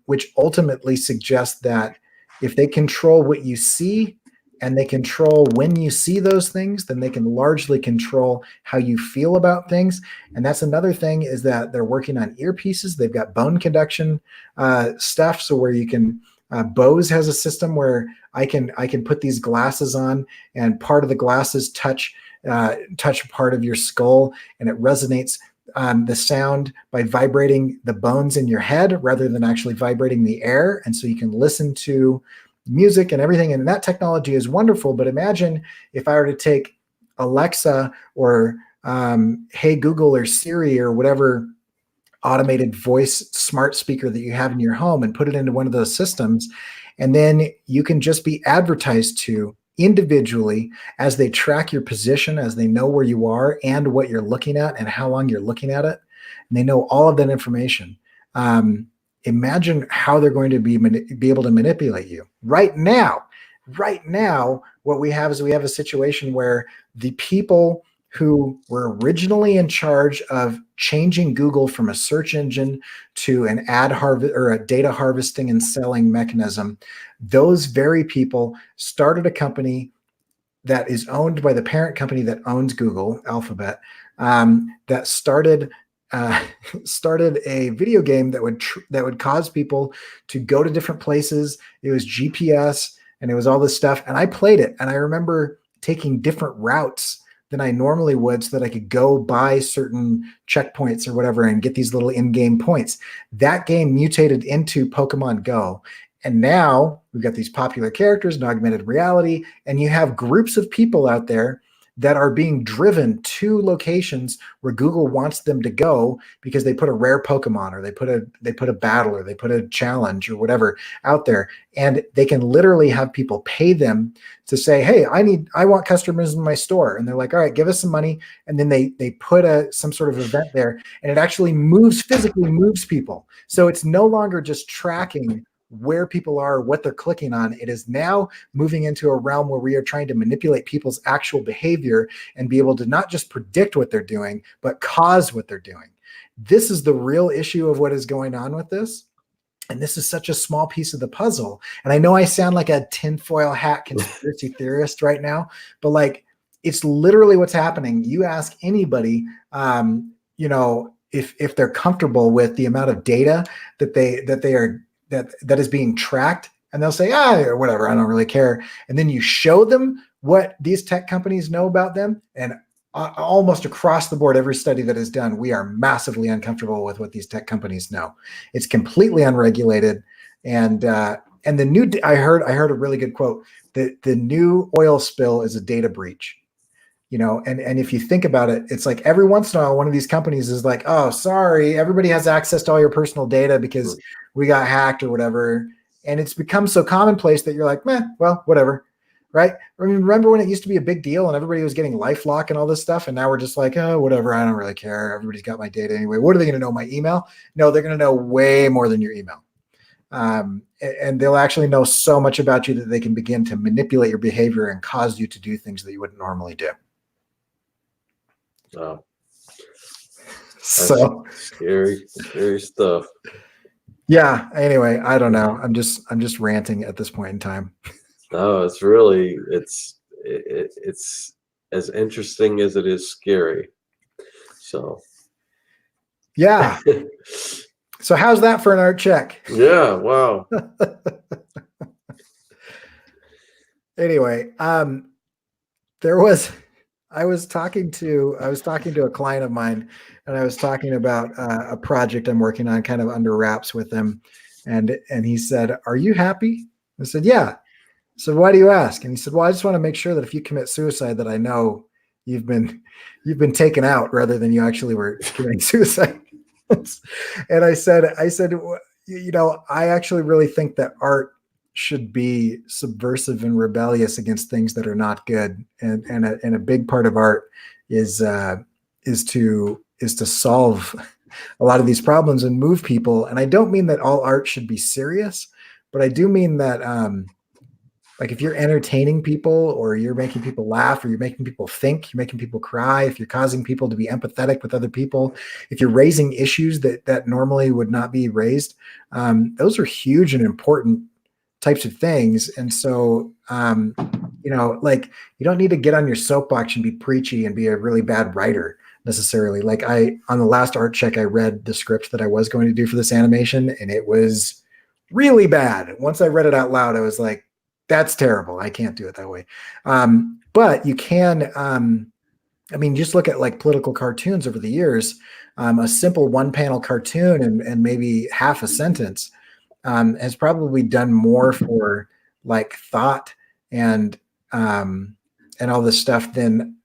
which ultimately suggests that if they control what you see and they control when you see those things, then they can largely control how you feel about things. And that's another thing, is that they're working on earpieces. They've got bone conduction stuff. So where you can, Bose has a system where I can put these glasses on, and part of the glasses touch part of your skull, and it resonates the sound by vibrating the bones in your head rather than actually vibrating the air. And so you can listen to music and everything. And that technology is wonderful. But imagine if I were to take Alexa or Hey Google or Siri or whatever automated voice smart speaker that you have in your home and put it into one of those systems. And then you can just be advertised to individually as they track your position, as they know where you are and what you're looking at and how long you're looking at it. And they know all of that information. Imagine how they're going to be able to manipulate you. Right now, what we have is we have a situation where the people who were originally in charge of changing Google from a search engine to an ad harvest or a data harvesting and selling mechanism, those very people started a company that is owned by the parent company that owns Google, Alphabet, that started a video game that would cause people to go to different places. It was GPS and it was all this stuff. And I played it, and I remember taking different routes than I normally would so that I could go buy certain checkpoints or whatever and get these little in-game points. That game mutated into Pokemon Go. And now we've got these popular characters in augmented reality, and you have groups of people out there that are being driven to locations where Google wants them to go because they put a rare Pokemon, or they put a battle, or they put a challenge or whatever out there. And they can literally have people pay them to say, hey, I want customers in my store. And they're like, all right, give us some money. And then they put some sort of event there, and it actually physically moves people. So it's no longer just tracking where people are, what they're clicking on. It is now moving into a realm where we are trying to manipulate people's actual behavior and be able to not just predict what they're doing, but cause what they're doing. This is the real issue of what is going on with this. And this is such a small piece of the puzzle. And I know I sound like a tinfoil hat conspiracy theorist right now, but like, it's literally what's happening. You ask anybody, if they're comfortable with the amount of data that is being tracked, and they'll say, or whatever, I don't really care. And then you show them what these tech companies know about them, and almost across the board, every study that is done, we are massively uncomfortable with what these tech companies know. It's completely unregulated. And I heard a really good quote. The new oil spill is a data breach. And if you think about it, it's like every once in a while, one of these companies is like, oh, sorry, everybody has access to all your personal data because we got hacked or whatever. And it's become so commonplace that you're like, well, whatever, right? I mean, remember when it used to be a big deal and everybody was getting LifeLock and all this stuff, and now we're just like, oh, whatever, I don't really care. Everybody's got my data anyway. What are they going to know? My email? No, they're going to know way more than your email. And they'll actually know so much about you that they can begin to manipulate your behavior and cause you to do things that you wouldn't normally do. Oh, So scary stuff. yeah. Anyway, I don't know. I'm just ranting at this point in time. No, it's really it's as interesting as it is scary. So Yeah. So how's that for an art check? yeah, wow. Anyway, I was talking to a client of mine, and I was talking about a project I'm working on, kind of under wraps with him, and he said, "Are you happy?" I said, "Yeah." So why do you ask? And he said, "Well, I just want to make sure that if you commit suicide, that I know you've been taken out rather than you actually were committing suicide." And I said, I actually really think that art should be subversive and rebellious against things that are not good. And a big part of art is to solve a lot of these problems and move people. And I don't mean that all art should be serious, but I do mean that, like if you're entertaining people, or you're making people laugh, or you're making people think, you're making people cry, if you're causing people to be empathetic with other people, if you're raising issues that normally would not be raised, those are huge and important types of things. And so, like you don't need to get on your soapbox and be preachy and be a really bad writer necessarily. Like on the last art check, I read the script that I was going to do for this animation, and it was really bad. Once I read it out loud, I was like, that's terrible. I can't do it that way. But you can, just look at like political cartoons over the years. A simple one panel cartoon and maybe half a sentence has probably done more for like thought and all this stuff than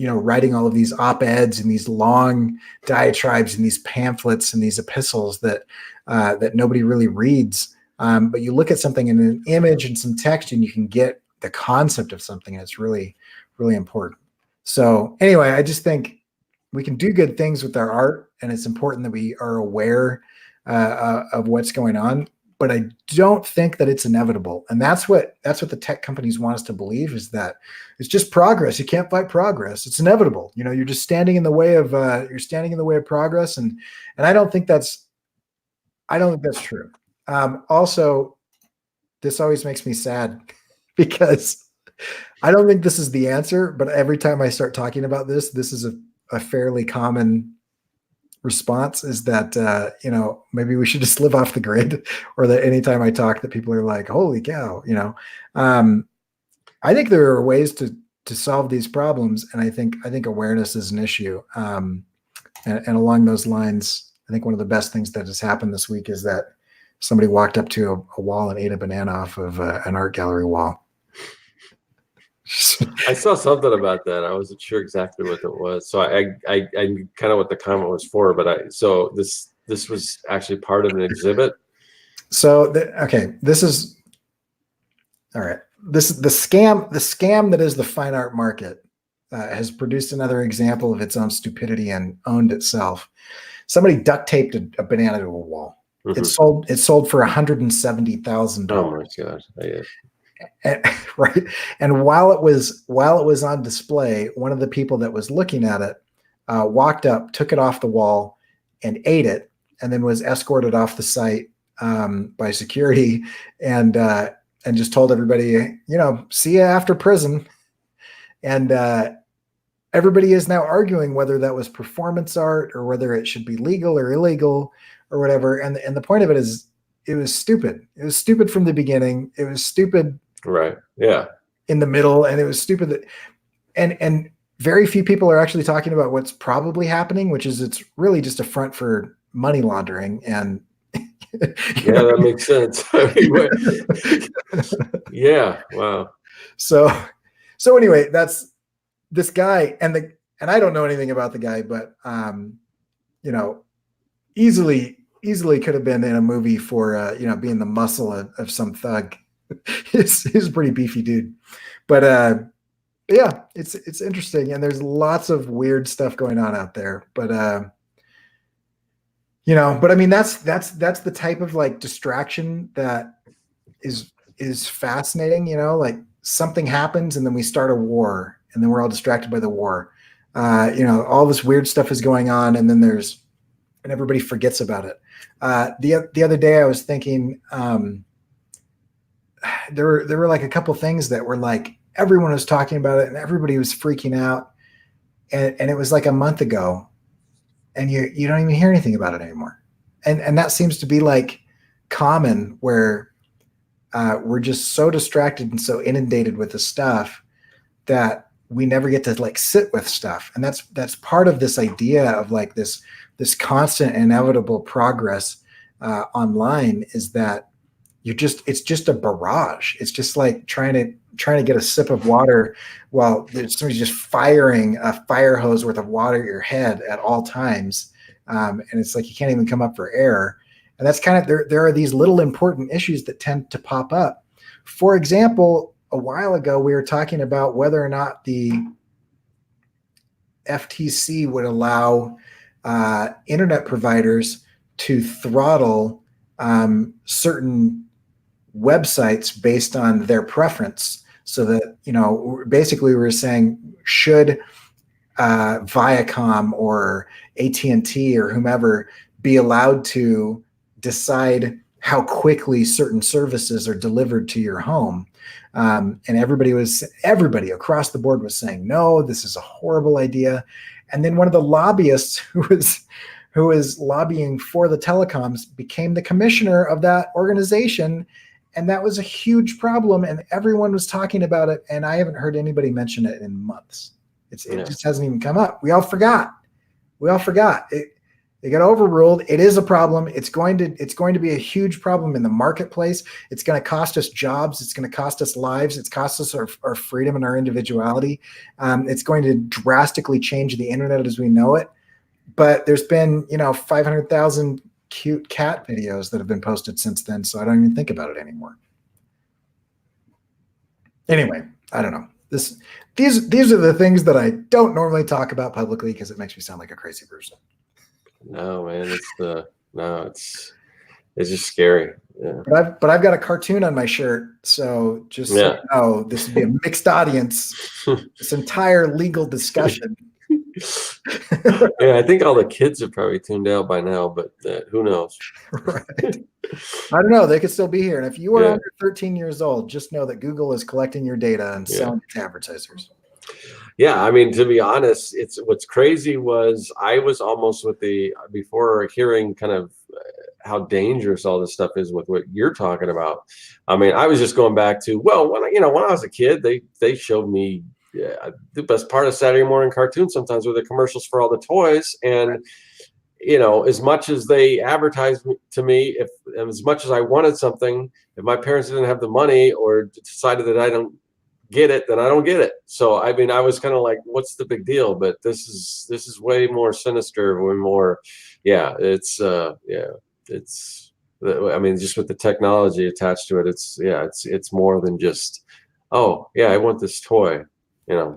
writing all of these op-eds and these long diatribes and these pamphlets and these epistles that nobody really reads. But you look at something in an image and some text, and you can get the concept of something, and it's really, really important. So anyway, I just think we can do good things with our art, and it's important that we are aware of what's going on. But I don't think that it's inevitable, and that's what the tech companies want us to believe, is that it's just progress. You can't fight progress; it's inevitable. You're just standing in the way of progress, and I don't think that's true. Also, this always makes me sad because I don't think this is the answer, but every time I start talking about this is a fairly common response, is that, maybe we should just live off the grid, or that anytime I talk that people are like, holy cow, I think there are ways to solve these problems. And I think awareness is an issue. And along those lines, I think one of the best things that has happened this week is that somebody walked up to a wall and ate a banana off of an art gallery wall. I saw something about that. I wasn't sure exactly what it was. So I kind of what the comment was for, but this was actually part of an exhibit. So this is all right. This is the scam that is the fine art market has produced another example of its own stupidity and owned itself. Somebody duct taped a banana to a wall. Mm-hmm. It sold for $170,000. Oh my gosh! Right. And while it was on display, one of the people that was looking at it walked up, took it off the wall, and ate it, and then was escorted off the site by security, and just told everybody, see you after prison. And everybody is now arguing whether that was performance art or whether it should be legal or illegal or whatever. And the point of it is, it was stupid. It was stupid from the beginning. It was stupid. Right. Yeah. In the middle. And it was stupid that, and very few people are actually talking about what's probably happening, which is it's really just a front for money laundering. And yeah, that makes sense. Yeah. Wow. So anyway, that's this guy, and I don't know anything about the guy, but easily could have been in a movie for being the muscle of some thug. he's a pretty beefy dude, but yeah, it's interesting, and there's lots of weird stuff going on out there. But But I mean, that's the type of like distraction that is fascinating. Like something happens and then we start a war and then we're all distracted by the war. All this weird stuff is going on and then and everybody forgets about it. The other day I was thinking, there were like a couple things that were like everyone was talking about it and everybody was freaking out, and it was like a month ago, and you don't even hear anything about it anymore, and that seems to be like common where we're just so distracted and so inundated with the stuff that we never get to like sit with stuff, and that's part of this idea of like this constant inevitable progress online, is that it's just a barrage. It's just like trying to get a sip of water while there's somebody just firing a fire hose worth of water at your head at all times. And it's like you can't even come up for air. And that's kind of, there are these little important issues that tend to pop up. For example, a while ago, we were talking about whether or not the FTC would allow internet providers to throttle certain websites based on their preference, so that basically we were saying, should Viacom or AT&T or whomever be allowed to decide how quickly certain services are delivered to your home? And everybody across the board was saying, no, this is a horrible idea. And then one of the lobbyists who was lobbying for the telecoms became the commissioner of that organization. And that was a huge problem. And everyone was talking about it. And I haven't heard anybody mention it in months. It just hasn't even come up. We all forgot. It got overruled. It is a problem. It's going to be a huge problem in the marketplace. It's going to cost us jobs. It's going to cost us lives. It's cost us our freedom and our individuality. It's going to drastically change the internet as we know it. But there's been, 500,000 cute cat videos that have been posted since then, so I don't even think about it anymore. Anyway, I don't know. These are the things that I don't normally talk about publicly because it makes me sound like a crazy person. No, man, it's just scary. Yeah. But I've got a cartoon on my shirt, so just so you know, this would be a mixed audience. This entire legal discussion. Yeah, I think all the kids are probably tuned out by now, but who knows? Right. I don't know. They could still be here. And if you are under 13 years old, just know that Google is collecting your data and selling it to advertisers. Yeah, I mean, to be honest, what's crazy was I was almost before hearing kind of how dangerous all this stuff is with what you're talking about. I mean, I was just going back to, well, when I was a kid, they showed me the best part of Saturday morning cartoons sometimes were the commercials for all the toys. And, as much as they advertised to me, as much as I wanted something, if my parents didn't have the money or decided that I don't get it, then I don't get it. So, I mean, I was kind of like, what's the big deal? But this is way more sinister, way more. Yeah, it's I mean, just with the technology attached to it, it's more than just, oh yeah, I want this toy.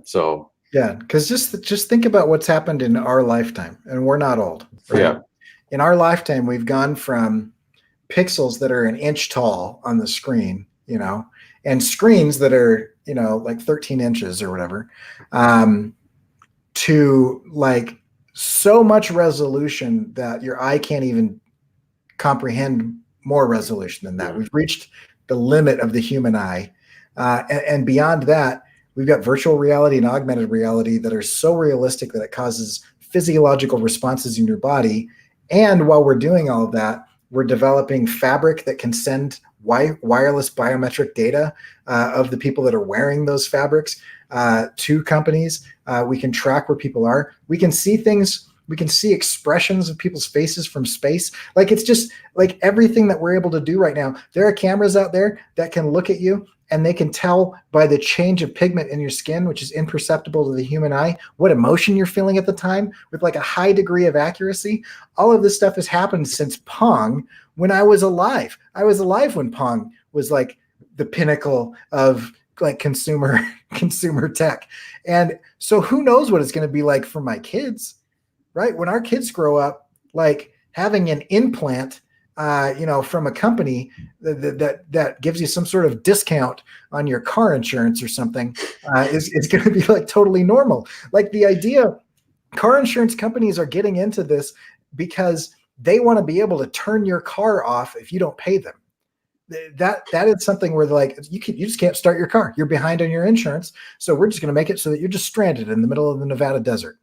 So yeah, because just think about what's happened in our lifetime, and we're not old, right? Yeah. In our lifetime, we've gone from pixels that are an inch tall on the screen, and screens that are, like 13 inches or whatever, to like so much resolution that your eye can't even comprehend more resolution than that. Yeah. We've reached the limit of the human eye, and beyond that, we've got virtual reality and augmented reality that are so realistic that it causes physiological responses in your body. And while we're doing all of that, we're developing fabric that can send wireless biometric data of the people that are wearing those fabrics to companies. We can track where people are. We can see things. We can see expressions of people's faces from space. Like, it's just like everything that we're able to do right now. There are cameras out there that can look at you and they can tell by the change of pigment in your skin, which is imperceptible to the human eye, what emotion you're feeling at the time with like a high degree of accuracy. All of this stuff has happened since Pong when I was alive. I was alive when Pong was like the pinnacle of like consumer tech. And so who knows what it's going to be like for my kids, right? When our kids grow up, like having an implant, from a company that gives you some sort of discount on your car insurance or something is going to be like totally normal. Like the idea, car insurance companies are getting into this because they want to be able to turn your car off if you don't pay them. That is something where they're like, you just can't start your car. You're behind on your insurance. So we're just going to make it so that you're just stranded in the middle of the Nevada desert.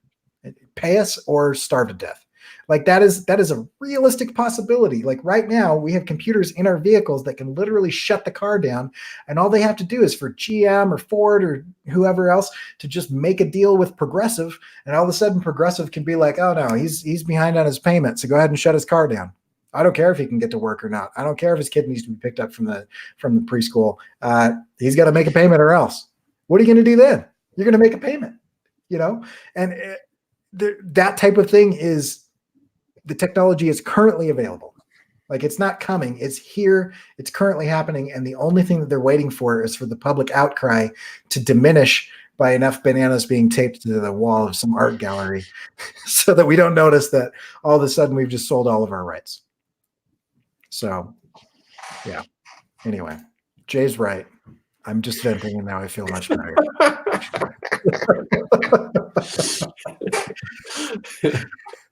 Pay us or starve to death. Like that is a realistic possibility. Like right now we have computers in our vehicles that can literally shut the car down. And all they have to do is for GM or Ford or whoever else to just make a deal with Progressive. And all of a sudden Progressive can be like, oh no, he's behind on his payment. So go ahead and shut his car down. I don't care if he can get to work or not. I don't care if his kid needs to be picked up from the preschool. He's got to make a payment or else. What are you going to do then? You're going to make a payment, and that type of thing is, the technology is currently available. Like it's not coming, it's here, it's currently happening. And the only thing that they're waiting for is for the public outcry to diminish by enough bananas being taped to the wall of some art gallery so that we don't notice that all of a sudden we've just sold all of our rights. So yeah, anyway, Jay's right. I'm just venting and now I feel much better.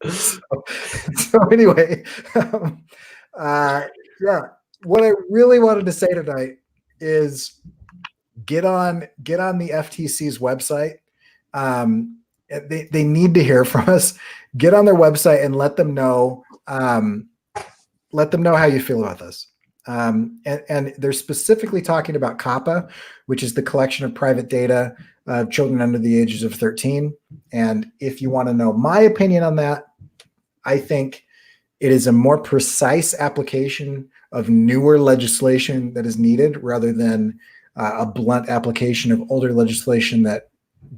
so anyway, yeah, what I really wanted to say tonight is get on the FTC's website. They need to hear from us. Get on their website and let them know how you feel about this. And they're specifically talking about COPPA, which is the collection of private data of children under the ages of 13. And if you want to know my opinion on that, I think it is a more precise application of newer legislation that is needed rather than a blunt application of older legislation that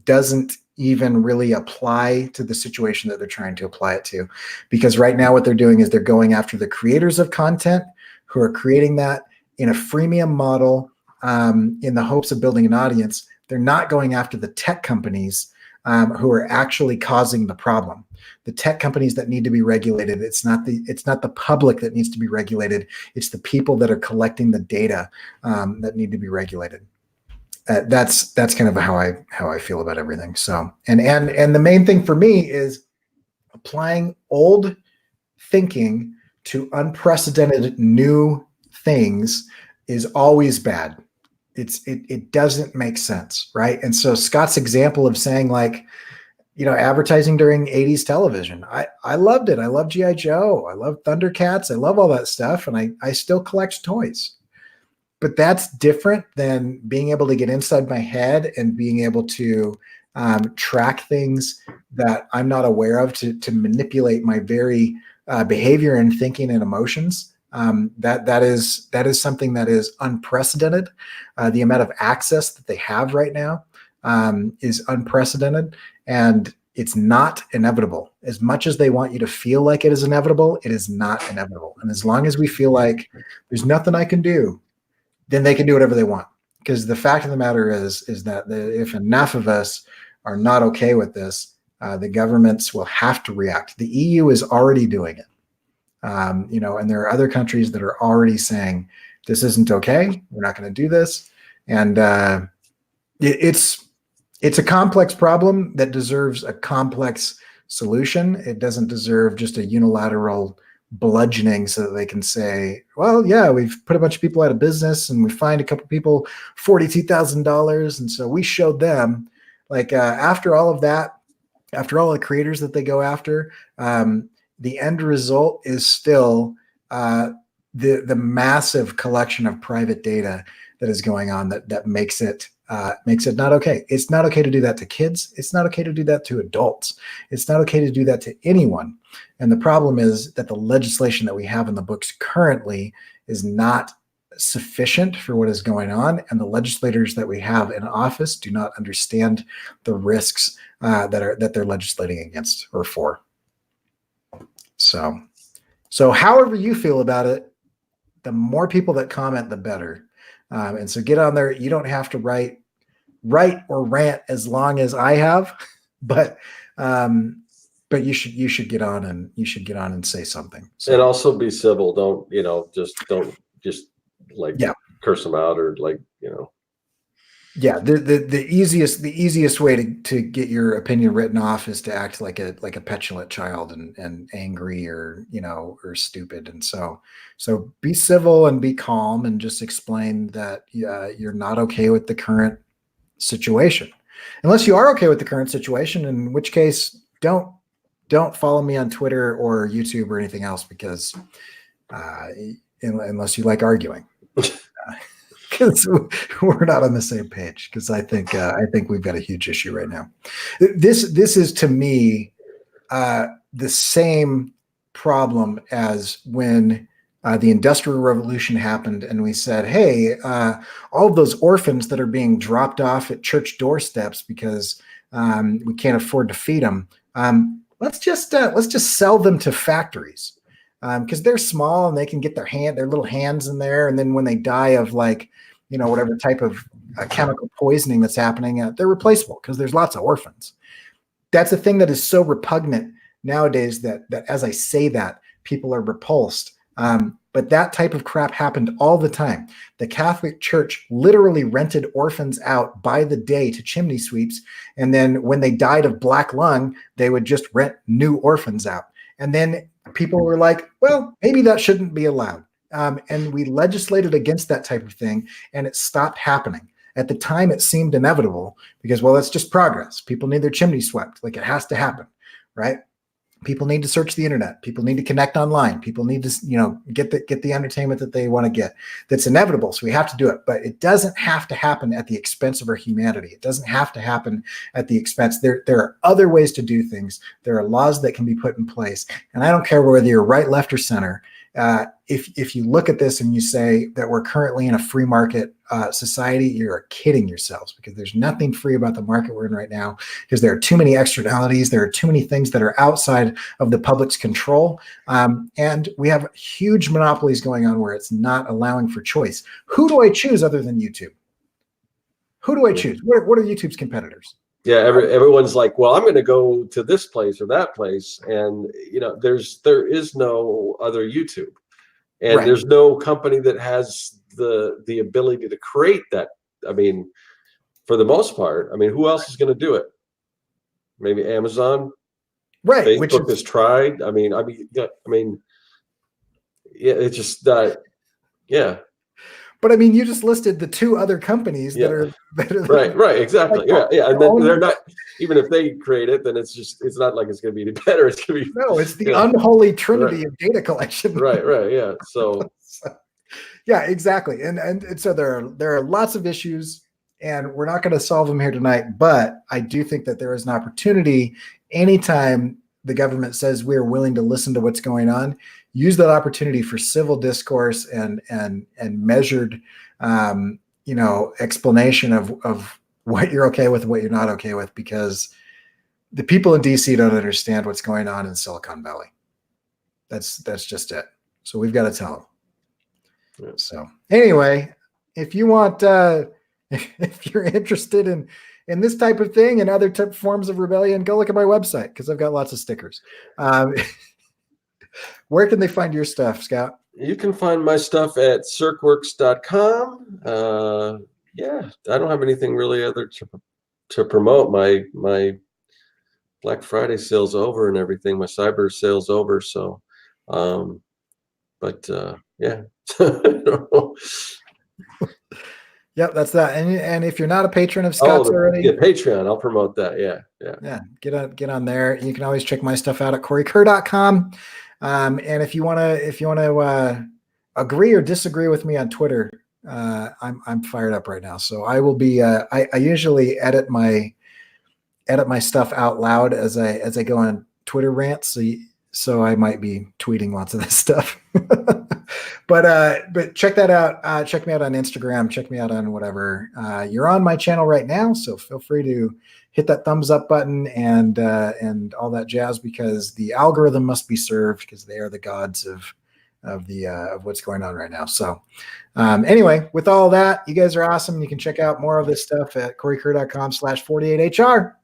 doesn't even really apply to the situation that they're trying to apply it to. Because right now what they're doing is they're going after the creators of content who are creating that in a freemium model in the hopes of building an audience. They're not going after the tech companies who are actually causing the problem. The tech companies that need to be regulated, it's not the public that needs to be regulated. It's the people that are collecting the data that need to be regulated. That's kind of how I feel about everything. So and the main thing for me is applying old thinking to unprecedented new things is always bad. It doesn't make sense, right? And so Scott's example of saying like, advertising during 80s television, I loved it. I love G.I. Joe. I love Thundercats. I love all that stuff. And I still collect toys. But that's different than being able to get inside my head and being able to track things that I'm not aware of to manipulate my very behavior and thinking and emotions. That is something that is unprecedented. The amount of access that they have right now is unprecedented, and it's not inevitable. As much as they want you to feel like it is inevitable, it is not inevitable. And as long as we feel like there's nothing I can do, then they can do whatever they want. Because the fact of the matter is that if enough of us are not okay with this, the governments will have to react. The EU is already doing it. And there are other countries that are already saying, this isn't okay. We're not going to do this. And it's a complex problem that deserves a complex solution. It doesn't deserve just a unilateral bludgeoning so that they can say, well, yeah, we've put a bunch of people out of business and we fined a couple people $42,000. And so we showed them, like, after all of that, after all the creators that they go after, the end result is still the massive collection of private data that is going on that makes it not okay. It's not okay to do that to kids. It's not okay to do that to adults. It's not okay to do that to anyone. And the problem is that the legislation that we have in the books currently is not sufficient for what is going on, and the legislators that we have in office do not understand the risks that they're legislating against or for. So however you feel about it, the more people that comment, the better. And so get on there. You don't have to write or rant as long as I have, but but you should get on and say something. So, And also be civil. Don't just like yeah. curse them out or like, Yeah, the easiest way to get your opinion written off is to act like a petulant child and angry or or stupid. And so be civil and be calm and just explain that you're not okay with the current situation, unless you are okay with the current situation, in which case don't follow me on Twitter or YouTube or anything else, because unless you like arguing. Because we're not on the same page. Because I think we've got a huge issue right now. This is, to me, the same problem as when the Industrial Revolution happened, and we said, "Hey, all of those orphans that are being dropped off at church doorsteps because we can't afford to feed them, let's just sell them to factories." Because they're small and they can get their little hands in there, and then when they die of whatever type of chemical poisoning that's happening, they're replaceable because there's lots of orphans. That's a thing that is so repugnant nowadays that as I say that, people are repulsed. But that type of crap happened all the time. The Catholic Church literally rented orphans out by the day to chimney sweeps, and then when they died of black lung, they would just rent new orphans out. And then people were like, well, maybe that shouldn't be allowed. And we legislated against that type of thing, and it stopped happening. At the time, it seemed inevitable because, well, that's just progress. People need their chimney swept. Like, it has to happen, right? People need to search the internet. People need to connect online. People need to, get the entertainment that they want to get. That's inevitable. So we have to do it, but it doesn't have to happen at the expense of our humanity. It doesn't have to happen at the expense. There are other ways to do things. There are laws that can be put in place. And I don't care whether you're right, left, or center. If you look at this and you say that we're currently in a free market society, you're kidding yourselves, because there's nothing free about the market we're in right now, because there are too many externalities. There are too many things that are outside of the public's control. And we have huge monopolies going on where it's not allowing for choice. Who do I choose other than YouTube? Who do I choose? What are YouTube's competitors? Yeah, everyone's like, well, I'm going to go to this place or that place, and there is no other YouTube, and Right. There's no company that has the ability to create that. I mean, for the most part, who else is going to do it? Maybe Amazon, right? Facebook has tried. Yeah, it's just yeah. But you just listed the two other companies that are right, exactly. Yeah. And then they're not, even if they create it, then it's not like it's going to be any better. It's going to be it's the unholy trinity of data collection. Right. Yeah. So yeah, exactly. And so there are lots of issues, and we're not going to solve them here tonight. But I do think that there is an opportunity anytime the government says we're willing to listen to what's going on. Use that opportunity for civil discourse and measured, explanation of what you're okay with and what you're not okay with, because the people in DC don't understand what's going on in Silicon Valley. That's just it. So we've got to tell them. Yeah. So anyway, if you want, if you're interested in this type of thing and other forms of rebellion, go look at my website, because I've got lots of stickers. Where can they find your stuff, Scott? You can find my stuff at circworks.com. Yeah, I don't have anything really other to promote. My Black Friday sale's over and everything. My cyber sale's over. So, yeah. Yep, that's that. And if you're not a patron of Scott's already, Patreon, I'll promote that. Yeah. Get on there. You can always check my stuff out at CoreyKerr.com. And if you want to agree or disagree with me on Twitter, I'm fired up right now. So I will be. I usually edit my stuff out loud as I go on Twitter rants. So I might be tweeting lots of this stuff. But check that out. Check me out on Instagram. Check me out on whatever. You're on my channel right now, so feel free to hit that thumbs up button and all that jazz, because the algorithm must be served, because they are the gods of what's going on right now. So anyway, with all that, you guys are awesome. You can check out more of this stuff at CoreyKerr.com/48HR.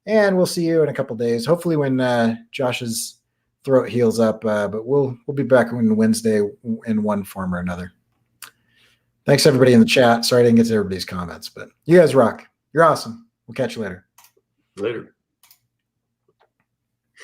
And we'll see you in a couple days. Hopefully when Josh's throat heals up. But we'll be back on Wednesday in one form or another. Thanks everybody in the chat. Sorry I didn't get to everybody's comments, but you guys rock. You're awesome. We'll catch you later. Later.